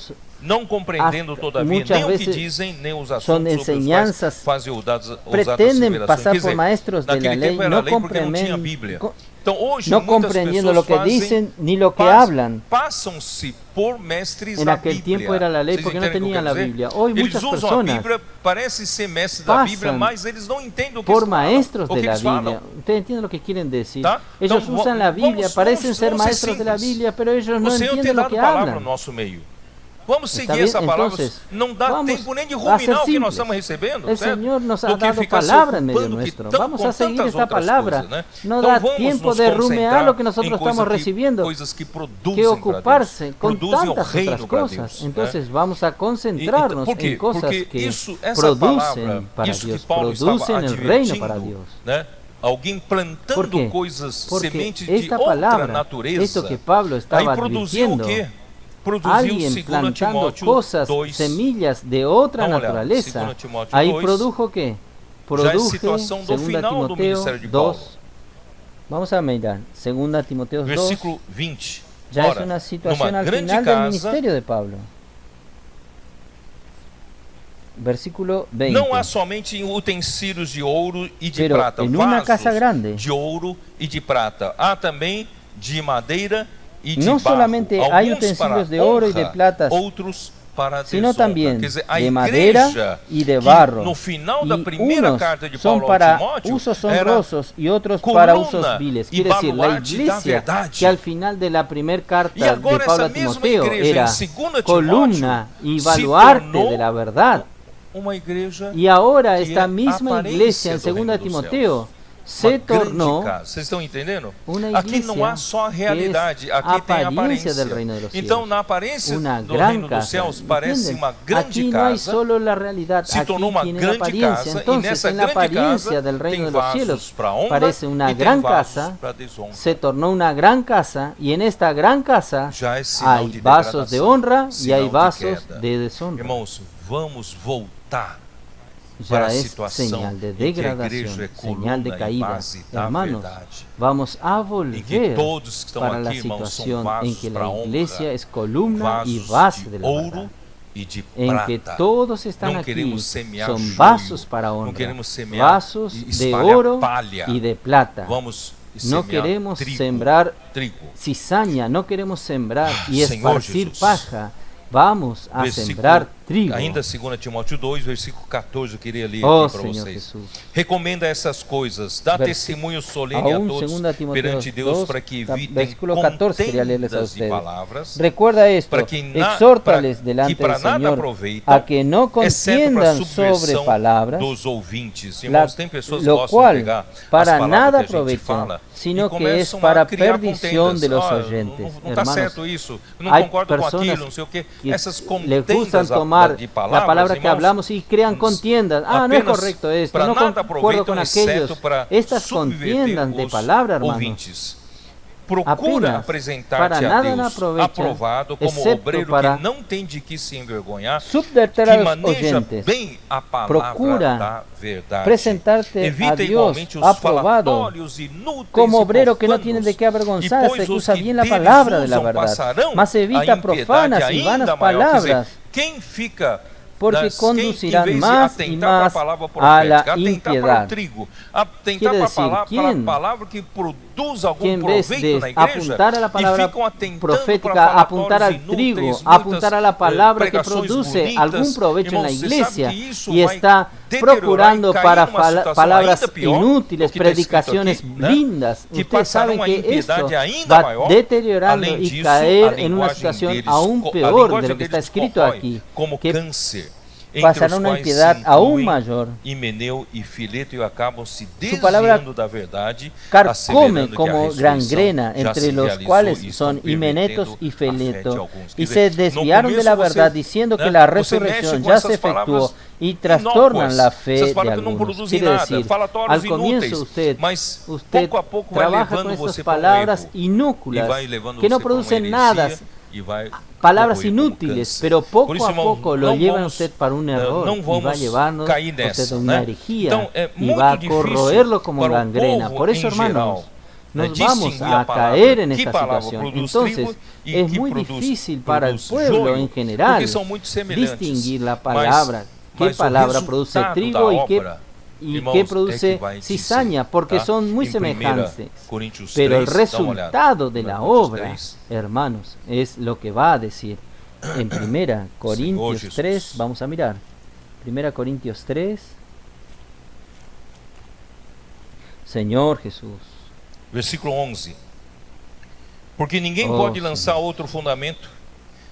não compreendendo hasta todavia muchas nem o que veces dizem, nem os son assuntos sobre os quais enseñanzas, fazem ousadas pretenden asseverações. pasar Quer por dizer, maestros de la naquele ley, tempo era no lei porque não tinha Bíblia. Então hoje no muitas comprendiendo pessoas lo que fazem, dicen ni lo que hablan. passam-se por mestres En da aquel Bíblia. tiempo era la ley Vocês porque no entendem o que tenían eu la quero Biblia. dizer? Hoy Eles muchas usam a personas Bíblia, parecem ser mestres da Bíblia, pasan mas eles não entendem o que por eles falam, maestros o de que la eles falam. Biblia. Ustedes entienden lo que quieren decir. Tá? Ellos Então, usan la Biblia, parecen ser vamos ser maestros de la simples. Biblia, pero ellos no O Senhor tem entienden lo dado que palavra no hablan. nosso meio. Vamos Está seguir bien, essa palavra. entonces, Não dá vamos tempo nem de a ser ruminar o que nós simples. estamos recebendo. El certo? Señor nos ha Do que dado ficar se palabra en medio ocupando que nuestro. tão- Vamos com a seguir tantas esta outras palabra. coisas, né? No Então da vamos tiempo nos de rumiar concentrar lo que em nosotros coisas estamos que- recibiendo, coisas que que produzem para ocuparse Deus, con produzem o tantas reino otras para cosas. Deus. Entonces né? vamos a concentrarnos por quê? en cosas Porque que isso, essa producen palavra, para isso Dios, que Paulo estava producen el reino para advertindo, Dios. né? Alguém ¿Por plantando qué? coisas, Porque sementes de esta outra palabra, natureza, esto que Pablo aí estaba produziu o advirtiendo, quê? Produziu alguien 2 plantando Timóteo cosas, 2. semillas de otra Vamos a olhar, naturaleza, 2 Timóteo ahí 2, produjo qué? já é Produje, situação do 2 final do Timoteo ministério de Paulo. 2, vamos a mirar, 2 Timoteo 2, Versículo 20. ya Ora, es una situación numa al grande final del casa, ministerio de Pablo. Versículo 20. não há somente utensílios de ouro e de Pero prata, en una vasos casa grande, de ouro e de prata. Há também de madeira e de no barro. solamente hay Alguns utensilios para de oro y de honra, plata, outros para sino desonra. también Quer dizer, a de madera igreja y de que barro. no final da Y primeira unos carta de son Paulo para ao Timóteo usos era honrosos y otros para usos coluna viles. y Quiere decir, la baluarte da iglesia verdade. que al final de la primera E carta de agora Pablo a essa mesma Timoteo igreja era em 2 columna y Timóteo se baluarte tornou de la verdad. uma igreja Y ahora que esta é misma aparência iglesia en do reino 2 dos Timoteo uma se grande tornó casa. Vocês estão entendendo? una Aqui não há iglesia só a que realidade, es aqui tem a apariencia aparência. del reino de los Então, cielos. na aparência Una do gran reino dos casa. céus, parece ¿Entienden? uma grande Aquí no hay casa, solo la realidad, se aquí tornou uma tiene la grande apariencia. casa, e Entonces, nessa en la grande apariencia casa del reino tem de los vasos cielos para honra parece una e tem gran vasos casa, para desonra. se tornó una gran casa, y en esta gran casa Já é sinal hay de vasos de degradação, honra y sinal hay de vasos queda. de deshonra. Irmãos, vamos voltar Ya para a es situação señal de em que a igreja degradación, é señal de coluna e caída. base da Hermanos, verdade. vamos a Em que volver todos que estão para la aqui, irmãos, são situación en vasos que para la iglesia honra, es columna y vasos base de de la ouro verdad, e de en prata. que todos están Não aquí, queremos semear son joio, vasos para não honra, queremos semear vasos e de espalhar oro palha. y de plata. Vamos No semear queremos trigo, sembrar trigo. cizaña, no queremos sembrar y Señor esparcir Jesús. paja. Vamos a Versículo sembrar trigo. Ainda 2 Timóteo 2, versículo 14, eu queria ler Oh, aqui para Señor vocês. Jesús. Recomenda essas coisas, dá testemunho solene a Aún todos 2 Timoteo perante Deus 2, para que evitem versículo 14 quería leerles a contendas de ustedes. palavras, Recuerda esto, para que exhórtales delante para del nada Señor aproveitam, a que no exceto para contiendan sobre subversão palabras, dos ouvintes. Irmãos, tem pessoas que lo gostam de cual pegar as para palavras nada que a gente aprovechan, fala sino e que es começam para a criar perdición contendas. de los Ah, oyentes. não está Hermanos, certo isso, eu não hay concordo com personas aquilo, não sei o quê. que Essas les gustan contendas tomar de la palavras, palabra que irmãos, hablamos y crean contiendas. Ah, no es apenas correcto esto, para no nada concuerdo con aproveitam, aquellos. exceto para Estas subverter contiendas de os palabra, hermanos, ouvintes. Procura apenas apresentar-te para a nada Deus aprovechan, aprovado como excepto obreiro para que não tem de que se envergonhar, subverter que a los maneja oyentes. bem a palavra Procura da verdade. presentarte a Evita Dios igualmente os aprobado falatórios inúteis como e obrero que no profanos, tiene de qué e avergonzarse, pois que os usa que bien la deles palabra de la usam verdad, passarão mas a evita impiedade profanas y vanas ainda maior. Quer dizer, palabras, quem fica porque quem, em conducirán vez de más y atentar para a más palavra a la profética, atentar para o impiedad. trigo, atentar Quiere para decir, para a ¿quién? palavra que produz Que algum en vez proveito na de igreja apuntar a la e palabra ficam atentando profética, para apuntar al falatórios trigo, inúteis, apuntar a la palabra que pregações produce bonitas. algún provecho en la Irmãos, você sabe iglesia que isso y vai está deteriorar procurando e cair para numa situação palabras ainda pior inútiles, do que está escrito predicaciones aqui, né? lindas. Que Ustedes saben passarão a que esto impiedade ainda va maior. deteriorando Além y disso, caer a en una linguagem situación deles, aún a peor de linguagem lo que está deles escrito corrói aquí, como que câncer, entre pasará os una quais impiedad se aún incluem mayor. Himeneu e Fileto e acabam se Su palabra desviando da verdade, carcome asseverando que a como ressurreição gangrena, já entre se los realizou cuales e estão son Himenetos pervertendo y a fé de Fileto, alguns. y Quer se dizer, no desviaron de la começo verdad você, diciendo né, que la você mexe resurrección com ya essas se efectuó palavras y trastornan inócuas, la fe essas de palavras que não algunos. produzem Quiere nada, decir, falatórios al comienzo inúteis, mas usted pouco a pouco vai trabaja con levando estas você para um palabras erro, inúculas e vai levando que no você para uma producen heresia, nada, e vai palabras corroer como inútiles, câncer. pero poco Por isso, a irmão, poco lo não llevan vamos, usted para un error não y va a vamos llevarnos cair usted nessa, a una né? herejía Então, é y muito va a difícil corroerlo como para o gangrena. povo Por eso, em hermanos, geral, nos né, vamos distinguir a palavra, caer en que esta palavra situación. produz Entonces, trigo e es que muy produz- difícil para el produz pueblo joio, en general porque são muito semelhantes, distinguir la mas- palabra, qué mas o palabra produce resultado trigo da y qué obra, y irmãos, qué é que produce vai dizer, cizaña, porque tá? son muy Em 1 semejantes. Coríntios Pero el 3, dá uma olhada. resultado de la 1 Coríntios obra, 3. hermanos, es lo que va a decir. En 1 Corintios Jesús. 3, vamos a mirar. 1 Corintios 3. Señor Jesús. Versículo 11. Porque ninguém Oh, pode lançar outro fundamento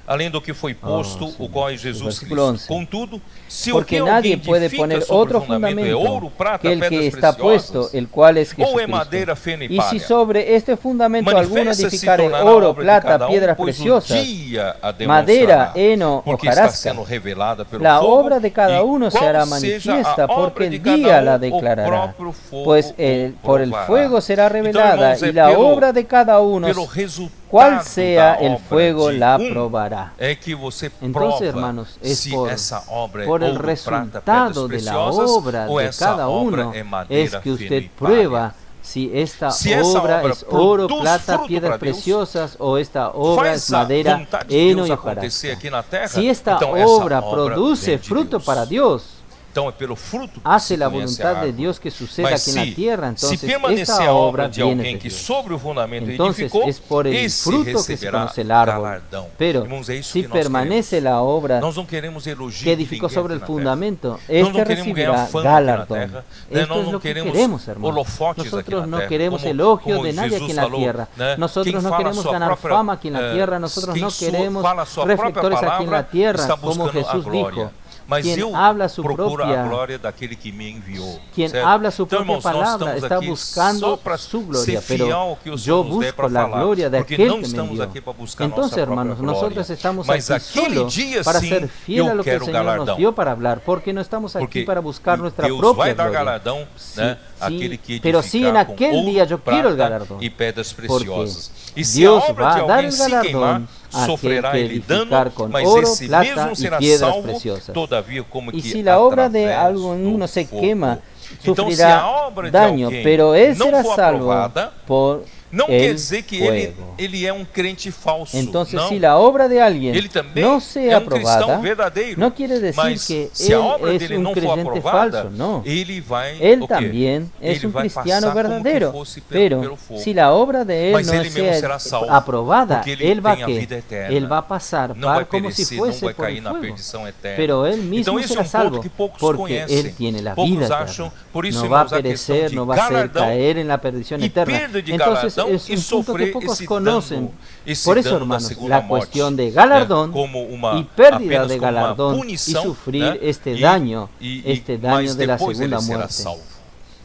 além do que foi posto, o Senhor. qual é Jesus Versículo Cristo. 11. Contudo, se Porque o que nadie alguém puede edifica poner sobre otro o fundamento é fundamento ouro, prata, que el que pedras está puesto, preciosas, el cual es ou é Jesucristo. madeira fena e Y palha, si sobre este fundamento alguno manifesta-se edificare tornará a oro, obra de plata, cada piedras pois o preciosas, dia a madera, demonstrará, heno o porque está hojarasca, sendo revelada pelo la fogo, obra de cada e uno se qual hará seja a manifiesta, obra porque de el cada día la o declarará. próprio fogo Pues o por el provará. fuego será Então, revelada, irmãos, y la pelo- obra de cada uno, pelo resultado cual sea da el obra fuego, de la um, probará. é que você Entonces, prova hermanos, es se por essa obra é el ouro, prata, resultado pedras de la preciosas, obra ou de essa cada obra uno é madeira es que fina usted e palha. prueba si esta Si esa obra obra es oro, produz plata, fruto piedras para Deus, preciosas o esta obra es Faz a madera, vontade de heno Deus y acontecer hojarasca. aqui na terra, Si esta então essa obra vem produce de fruto Deus. para Dios, Então é pelo fruto que hace se la conhece a voluntad de árvore. Dios que suceda Mas aquí en la tierra, se entonces permanecer esta a obra obra de viene alguém de que Dios. sobre o fundamento Entonces edificou, es por el esse fruto que se receberá conoce el árbol. galardão. Pero Irmãos, é isso si que nós permanece queremos. la obra Nós não queremos elogio que de edificó ninguém sobre aqui el na fundamento, Nós este não queremos recibirá ganhar fama aqui na galardón. terra, né? Esto Nós es não lo que queremos queremos, hermanos. holofotes aqui Nosotros na no terra, queremos como- elogio como de nadie Jesus aquí en la falou, tierra. né? Nosotros Quem no fala queremos sua ganar própria, fama aquí en la tierra. Nosotros quem no queremos fala a sua própria reflectores aquí en palavra la tierra, está como buscando a Jesús glória. dijo. Mas Quien eu habla su procuro a propia glória daquele que me enviou. Quien certo? habla su Então, propia irmãos, nós palabra estamos está aqui só buscando para su gloria, ser fiel pero ao que o yo Senhor nos der busco para la falar, gloria de porque aquel não que me estamos envió. aqui para buscar Entonces, nossa hermanos, própria nosotros glória. estamos Mas aquí aquele solo dia para sim, ser fiel a eu lo que el quero Señor nos galardão. dio para hablar, porque no estamos aquí Porque para buscar nuestra Deus propia vai dar gloria. galardão, né? Aquele que pero sí en edificar com aquel ouro, día yo quiero el prata galardón, e pedras porque preciosas. E se a Dios obra va de a dar alguém el se queimar, galardón a aquel sofrerá que ele dano, edificar con mas oro, esse plata mesmo y será piedras salvo, preciosas. todavia como Y que si la obra de através alguno do se fogo. quema, Então, se a sufrirá obra de daño, alguém pero él não será for salvo aprovada, por não quer el dizer que fuego. ele é um crente falso. Entonces, não. si la obra de alguien Ele também no sea é um cristão aprobada, verdadeiro. no quiere decir Mas que se a él obra es dele un não for creyente aprovada, falso, no. ele vai Él o quê? también es Ele un vai cristiano passar como que verdadero, fosse pero pelo fogo. si la obra de él Mas no ele mesmo será sea salvo, aprobada, porque ele él va tem a que vida eterna. él va a pasar Não vai como si perecer, não fuese vai por cair el na fuego. perdição eterna. Pero él mismo Então esse é será um ponto salvo, que poucos porque conhecem. él tiene la Poucos vida acham, eterna. por isso, No va a irmãos, a questão perecer, de no va a ser galardão caer en la perdición e eterna. perda de Entonces galardão es e un punto que sofrer pocos esse conocen. dano, esse Por eso, dano da hermanos, segunda la morte, cuestión de galardón como uma, y pérdida apenas de como uma galardón y punição, sufrir este E daño mas de la depois segunda ele será muerte. salvo.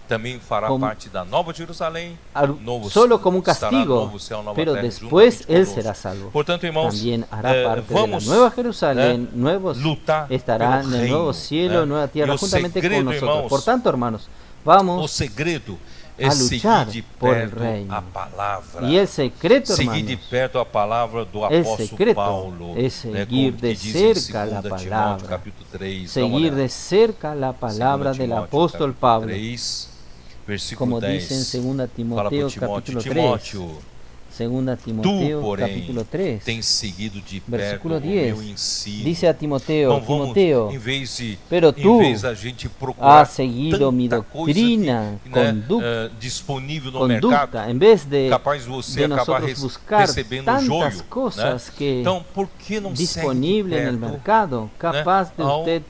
Também fará Como- parte da Nova Jerusalém, novo, Solo como un estará castigo, novo céu, nova pero terra, después juntamente él conosco. será salvo. Portanto, irmãos, También hará parte de la vamos Nueva Jerusalén, lutar estará pelo en el nuevo reino, cielo, nueva E tierra, o juntamente segredo, con nosotros. irmãos, Por tanto, hermanos, o vamos segredo é a seguir luchar de por el perto reino. a palavra. y el secreto, Seguir de hermanos, perto a palavra do el apóstolo secreto Paulo, es né, seguir como de que diz em cerca la 2 Timóteo, palabra, capítulo 3, seguir de cerca la palabra 2 del Timóteo, apóstol capítulo Pablo, 3, versículo como 10. dice en 2 Fala Timoteo para capítulo 3, Timóteo, 2 tu, Timoteo porém, capítulo 3, tens seguido de perto versículo o 10, meu ensino. dice a Timoteo, Então, vamos, Timoteo, em vez de, pero em tú vez da gente procurar has seguido mi tanta coisa doctrina, que, conducta, disponível no mercado, en vez de capaz de você acabar nosotros buscar recebendo tantas joio, cosas que Então, por que não disponible en segue el de perto, mercado, capaz de ao usted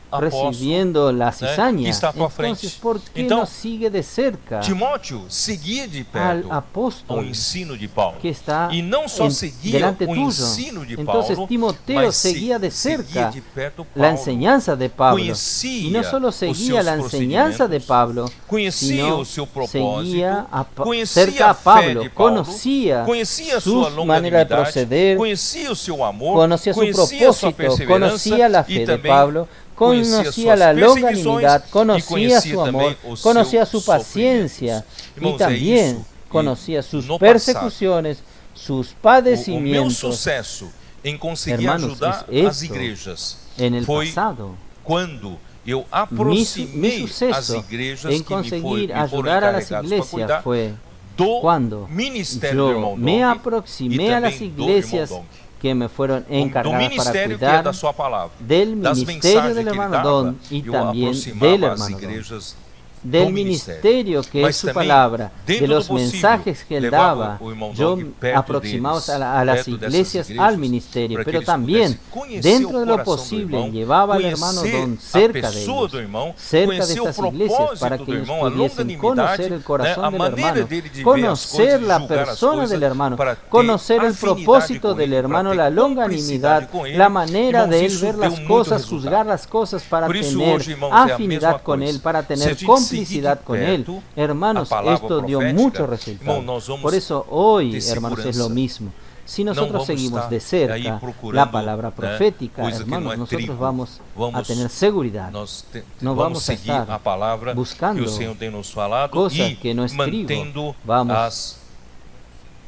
apóstolo, recibiendo la que cizaña? está à tua Entonces, frente? ¿por qué Então, no sigue de cerca Timóteo seguia de al perto ao apóstol ensino de Paulo. que está E não só seguia delante o tuyo? ensino de Entonces Paulo, Timoteo mas seguía de seguia cerca de perto la Paulo. enseñanza de Pablo. Conhecia Y no solo os seguía seus la enseñanza de procedimentos, Pablo, conhecia sino o seu propósito, seguía conhecia cerca a a fé Pablo, de Paulo, conocía conhecia a su sua manera de longanimidade, proceder, conhecia o seu amor, conocía su conhecia a sua propósito, perseverança conocía la e fe de também Pablo, conocía suas la perseguições longanimidad, e conocía su amor, também os conocía seus su paciencia sofrimentos. y Irmãos, é también isso. conocía E sus no persecuciones, sus O meu padecimientos. sucesso em conseguir Hermanos, ajudar es as esto igrejas En el foi pasado, quando eu mi aproximei as suceso igrejas en que me conseguir foram ayudar a las encarregadas para iglesias cuidar fue do cuando ministério do yo irmão me Dong aproximé e a las também do irmão iglesias Dong. que me fueron Do encargadas para ministério que é cuidar da sua palavra, del das ministerio mensagens del que ele hermano dava, Don y eu también del aproximava as hermano Don, igrejas del do ministerio que Mas es su também, palabra, dentro de do los possível, mensajes que él levava daba, o irmão yo Dong perto aproximados deles, a las perto dessas iglesias igrejas, al ministerio, para que pero eles también pudessem conhecer dentro o de lo coração do posible irmão, llevaba al hermano conhecer Don a cerca de pessoa ellos, do irmão, cerca de conhecer o estas iglesias, propósito para do que ellos irmão, a pudiesen longanimidade, conocer el né, corazón a del maneira hermano, dele de ver as conocer coisas, la julgar as persona coisas, del hermano, para ter conocer el afinidade propósito com del ele, hermano, para la ter longanimidad, cumplicidade com ele. la manera Irmãos, de él isso ver deu las muito cosas, resultado. juzgar las cosas para Por isso, tener hoje, irmãos, é a afinidad mesma con coisa. él, para Se a tener gente complicidad seguir de con él. perto Hermanos, a palavra esto dio profética, muchos irmão, resultados. nós vamos Por eso hoy, ter hermanos, es lo segurança. mismo. Si Não nosotros vamos seguimos estar de aí cerca procurando, la palabra né, profética, coisa que não hermanos, é nosotros trigo. vamos a Vamos- tener seguridad. Nós Não vamos vamos a seguir estar a palavra buscando que o Senhor tem nos falado cosas e que no es trigo. mantendo Vamos as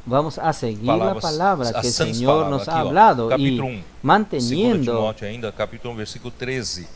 Vamos a seguir palavras, la palabra que el as sãs Señor palavras. nos Aqui, ha ó, hablado capítulo y 1, 2 manteniendo Timóteo ainda, capítulo 1, versículo 13.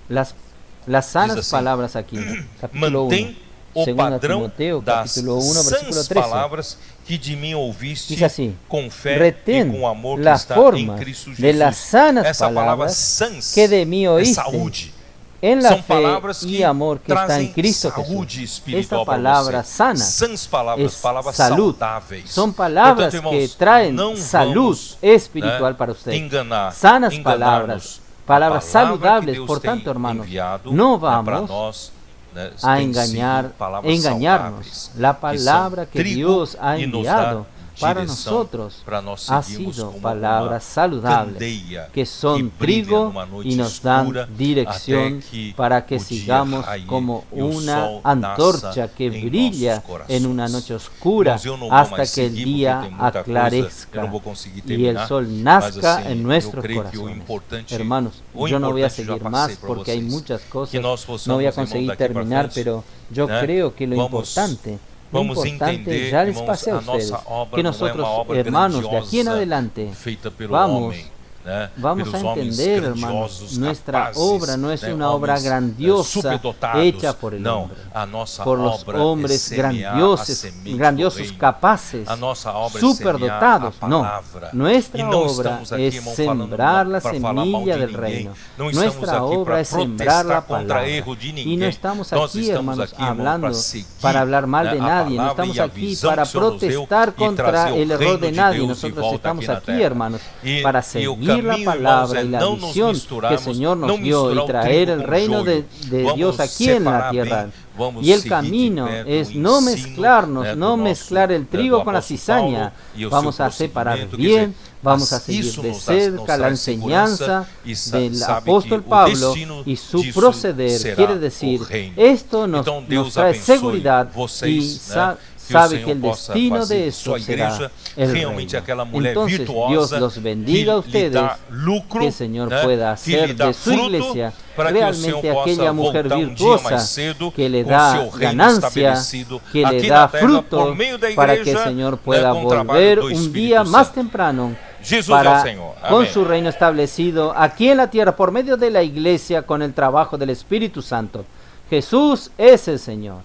las sanas Diz assim, palabras aquí. Capítulo 1. Mantém o Segunda padrão Timoteo, das capítulo 1, versículo sãs 13. palavras que de mim ouviste Diz assim, com fé e retén com amor que la está forma em Cristo de las Jesus. sanas Essa palavra palabras sãs que de mí é oíste saúde. en la São fe palavras y que amor que está trazem en Cristo saúde Jesús. espiritual Esta para palabra você. sana Sãs palavras, es palavras salud. saudáveis. Son palabras Portanto, que irmãos, traen não salud vamos, espiritual né, para usted. enganar, Sanas enganar-nos. palabras, A palabras palavra que saludables. Deus Por tem tanto, hermanos, enviado, no para vamos nós, né, a tem sido engañarnos. palavras saudáveis, La que palabra são que trigo Dios ha e nos enviado dá para direção nosotros para nós ha seguirmos sido como palabras uma saludables candeia que son que brilha trigo numa noite y nos dan escura, dirección até que para que o dia sigamos raie como e o una sol antorcha nasça que em brilla nossos corações. en una noche oscura Irmãos, eu não vou hasta mais que el seguir, porque día tem muita coisa, eu aclarezca não vou conseguir y el terminar, sol mas, nazca assim, en eu nuestros creio que o corazones. importante- Hermanos, o yo no voy a importante já seguir passei más para porque hay vocês. muchas Que cosas, nós possamos, no voy a irmãos, conseguir daqui para terminar, frente, pero yo né, creo que lo vamos- importante Vamos entender, ya les irmãos, pasé a a ustedes, nossa obra que não é nosotros, uma obra hermanos, de aquí en grandiosa adelante, feita pelo vamos homem, né, Vamos a pelos homens entender, hermanos, grandiosos, nuestra capazes, obra no es né, una obra homens, grandiosa superdotados. hecha por el Não, hombre, a nossa por los obra hombres é semear a semente do grandiosos, reino. capaces, A nossa obra é semear superdotados. a No, palavra. E nuestra não obra estamos aqui, es irmão, sembrar la para falar mal semilla de del ninguém. reino. Não estamos Nuestra aqui obra para es sembrar la protestar contra palabra. erro de Y no ninguém. estamos Nós aquí, estamos hermanos, aqui, irmão, hablando para seguir, para hablar mal né, de a nadie. No palavra estamos e a aquí visão para que o Senhor nos deu protestar e contra trazer o el error reino de de nadie. Deus de Nosotros volta estamos aqui na aquí, terra. hermanos, para E o seguir la caminho, palabra irmãos, y é la não nos visión que el misturarmos, Señor não nos dio y misturar o traer trigo el com o reino joio. de Vamos Dios aquí en la separar tierra. bem, vamos Y el seguir de camino perto es o no ensino, mezclarnos, né, no do mezclar el nosso, trigo do con la apóstolo cizaña. Paulo e o Vamos seu a separar procedimento, quer bien, dizer, vamos a seguir isso de nos cerca la traz segurança enseñanza e del sabe apóstol que o Pablo destino y su disso proceder. será Quiere o decir, reino. esto nos, Então, nos Deus trae abençoe seguridad y vocês, né? Que o sabe Senhor que el possa destino fazer de de esto sua será igreja el realmente reino. aquela mulher Entonces virtuosa Dios los bendiga a que lhe ustedes, dá lucro, que el Señor né? pueda que lhe hacer dá de su fruto, iglesia para que o Senhor realmente possa aquella mujer voltar dia virtuosa mais cedo que le com da seu reino ganancia, estabelecido que le aqui da na terra fruto por meio da para que igreja, el Señor né, pueda com o trabalho volver do un Espírito día más Santo. temprano Jesus é o para, Senhor. con Amém. su reino establecido aquí en la tierra por medio de la iglesia con el trabajo del Espíritu Santo. Jesús es el Señor.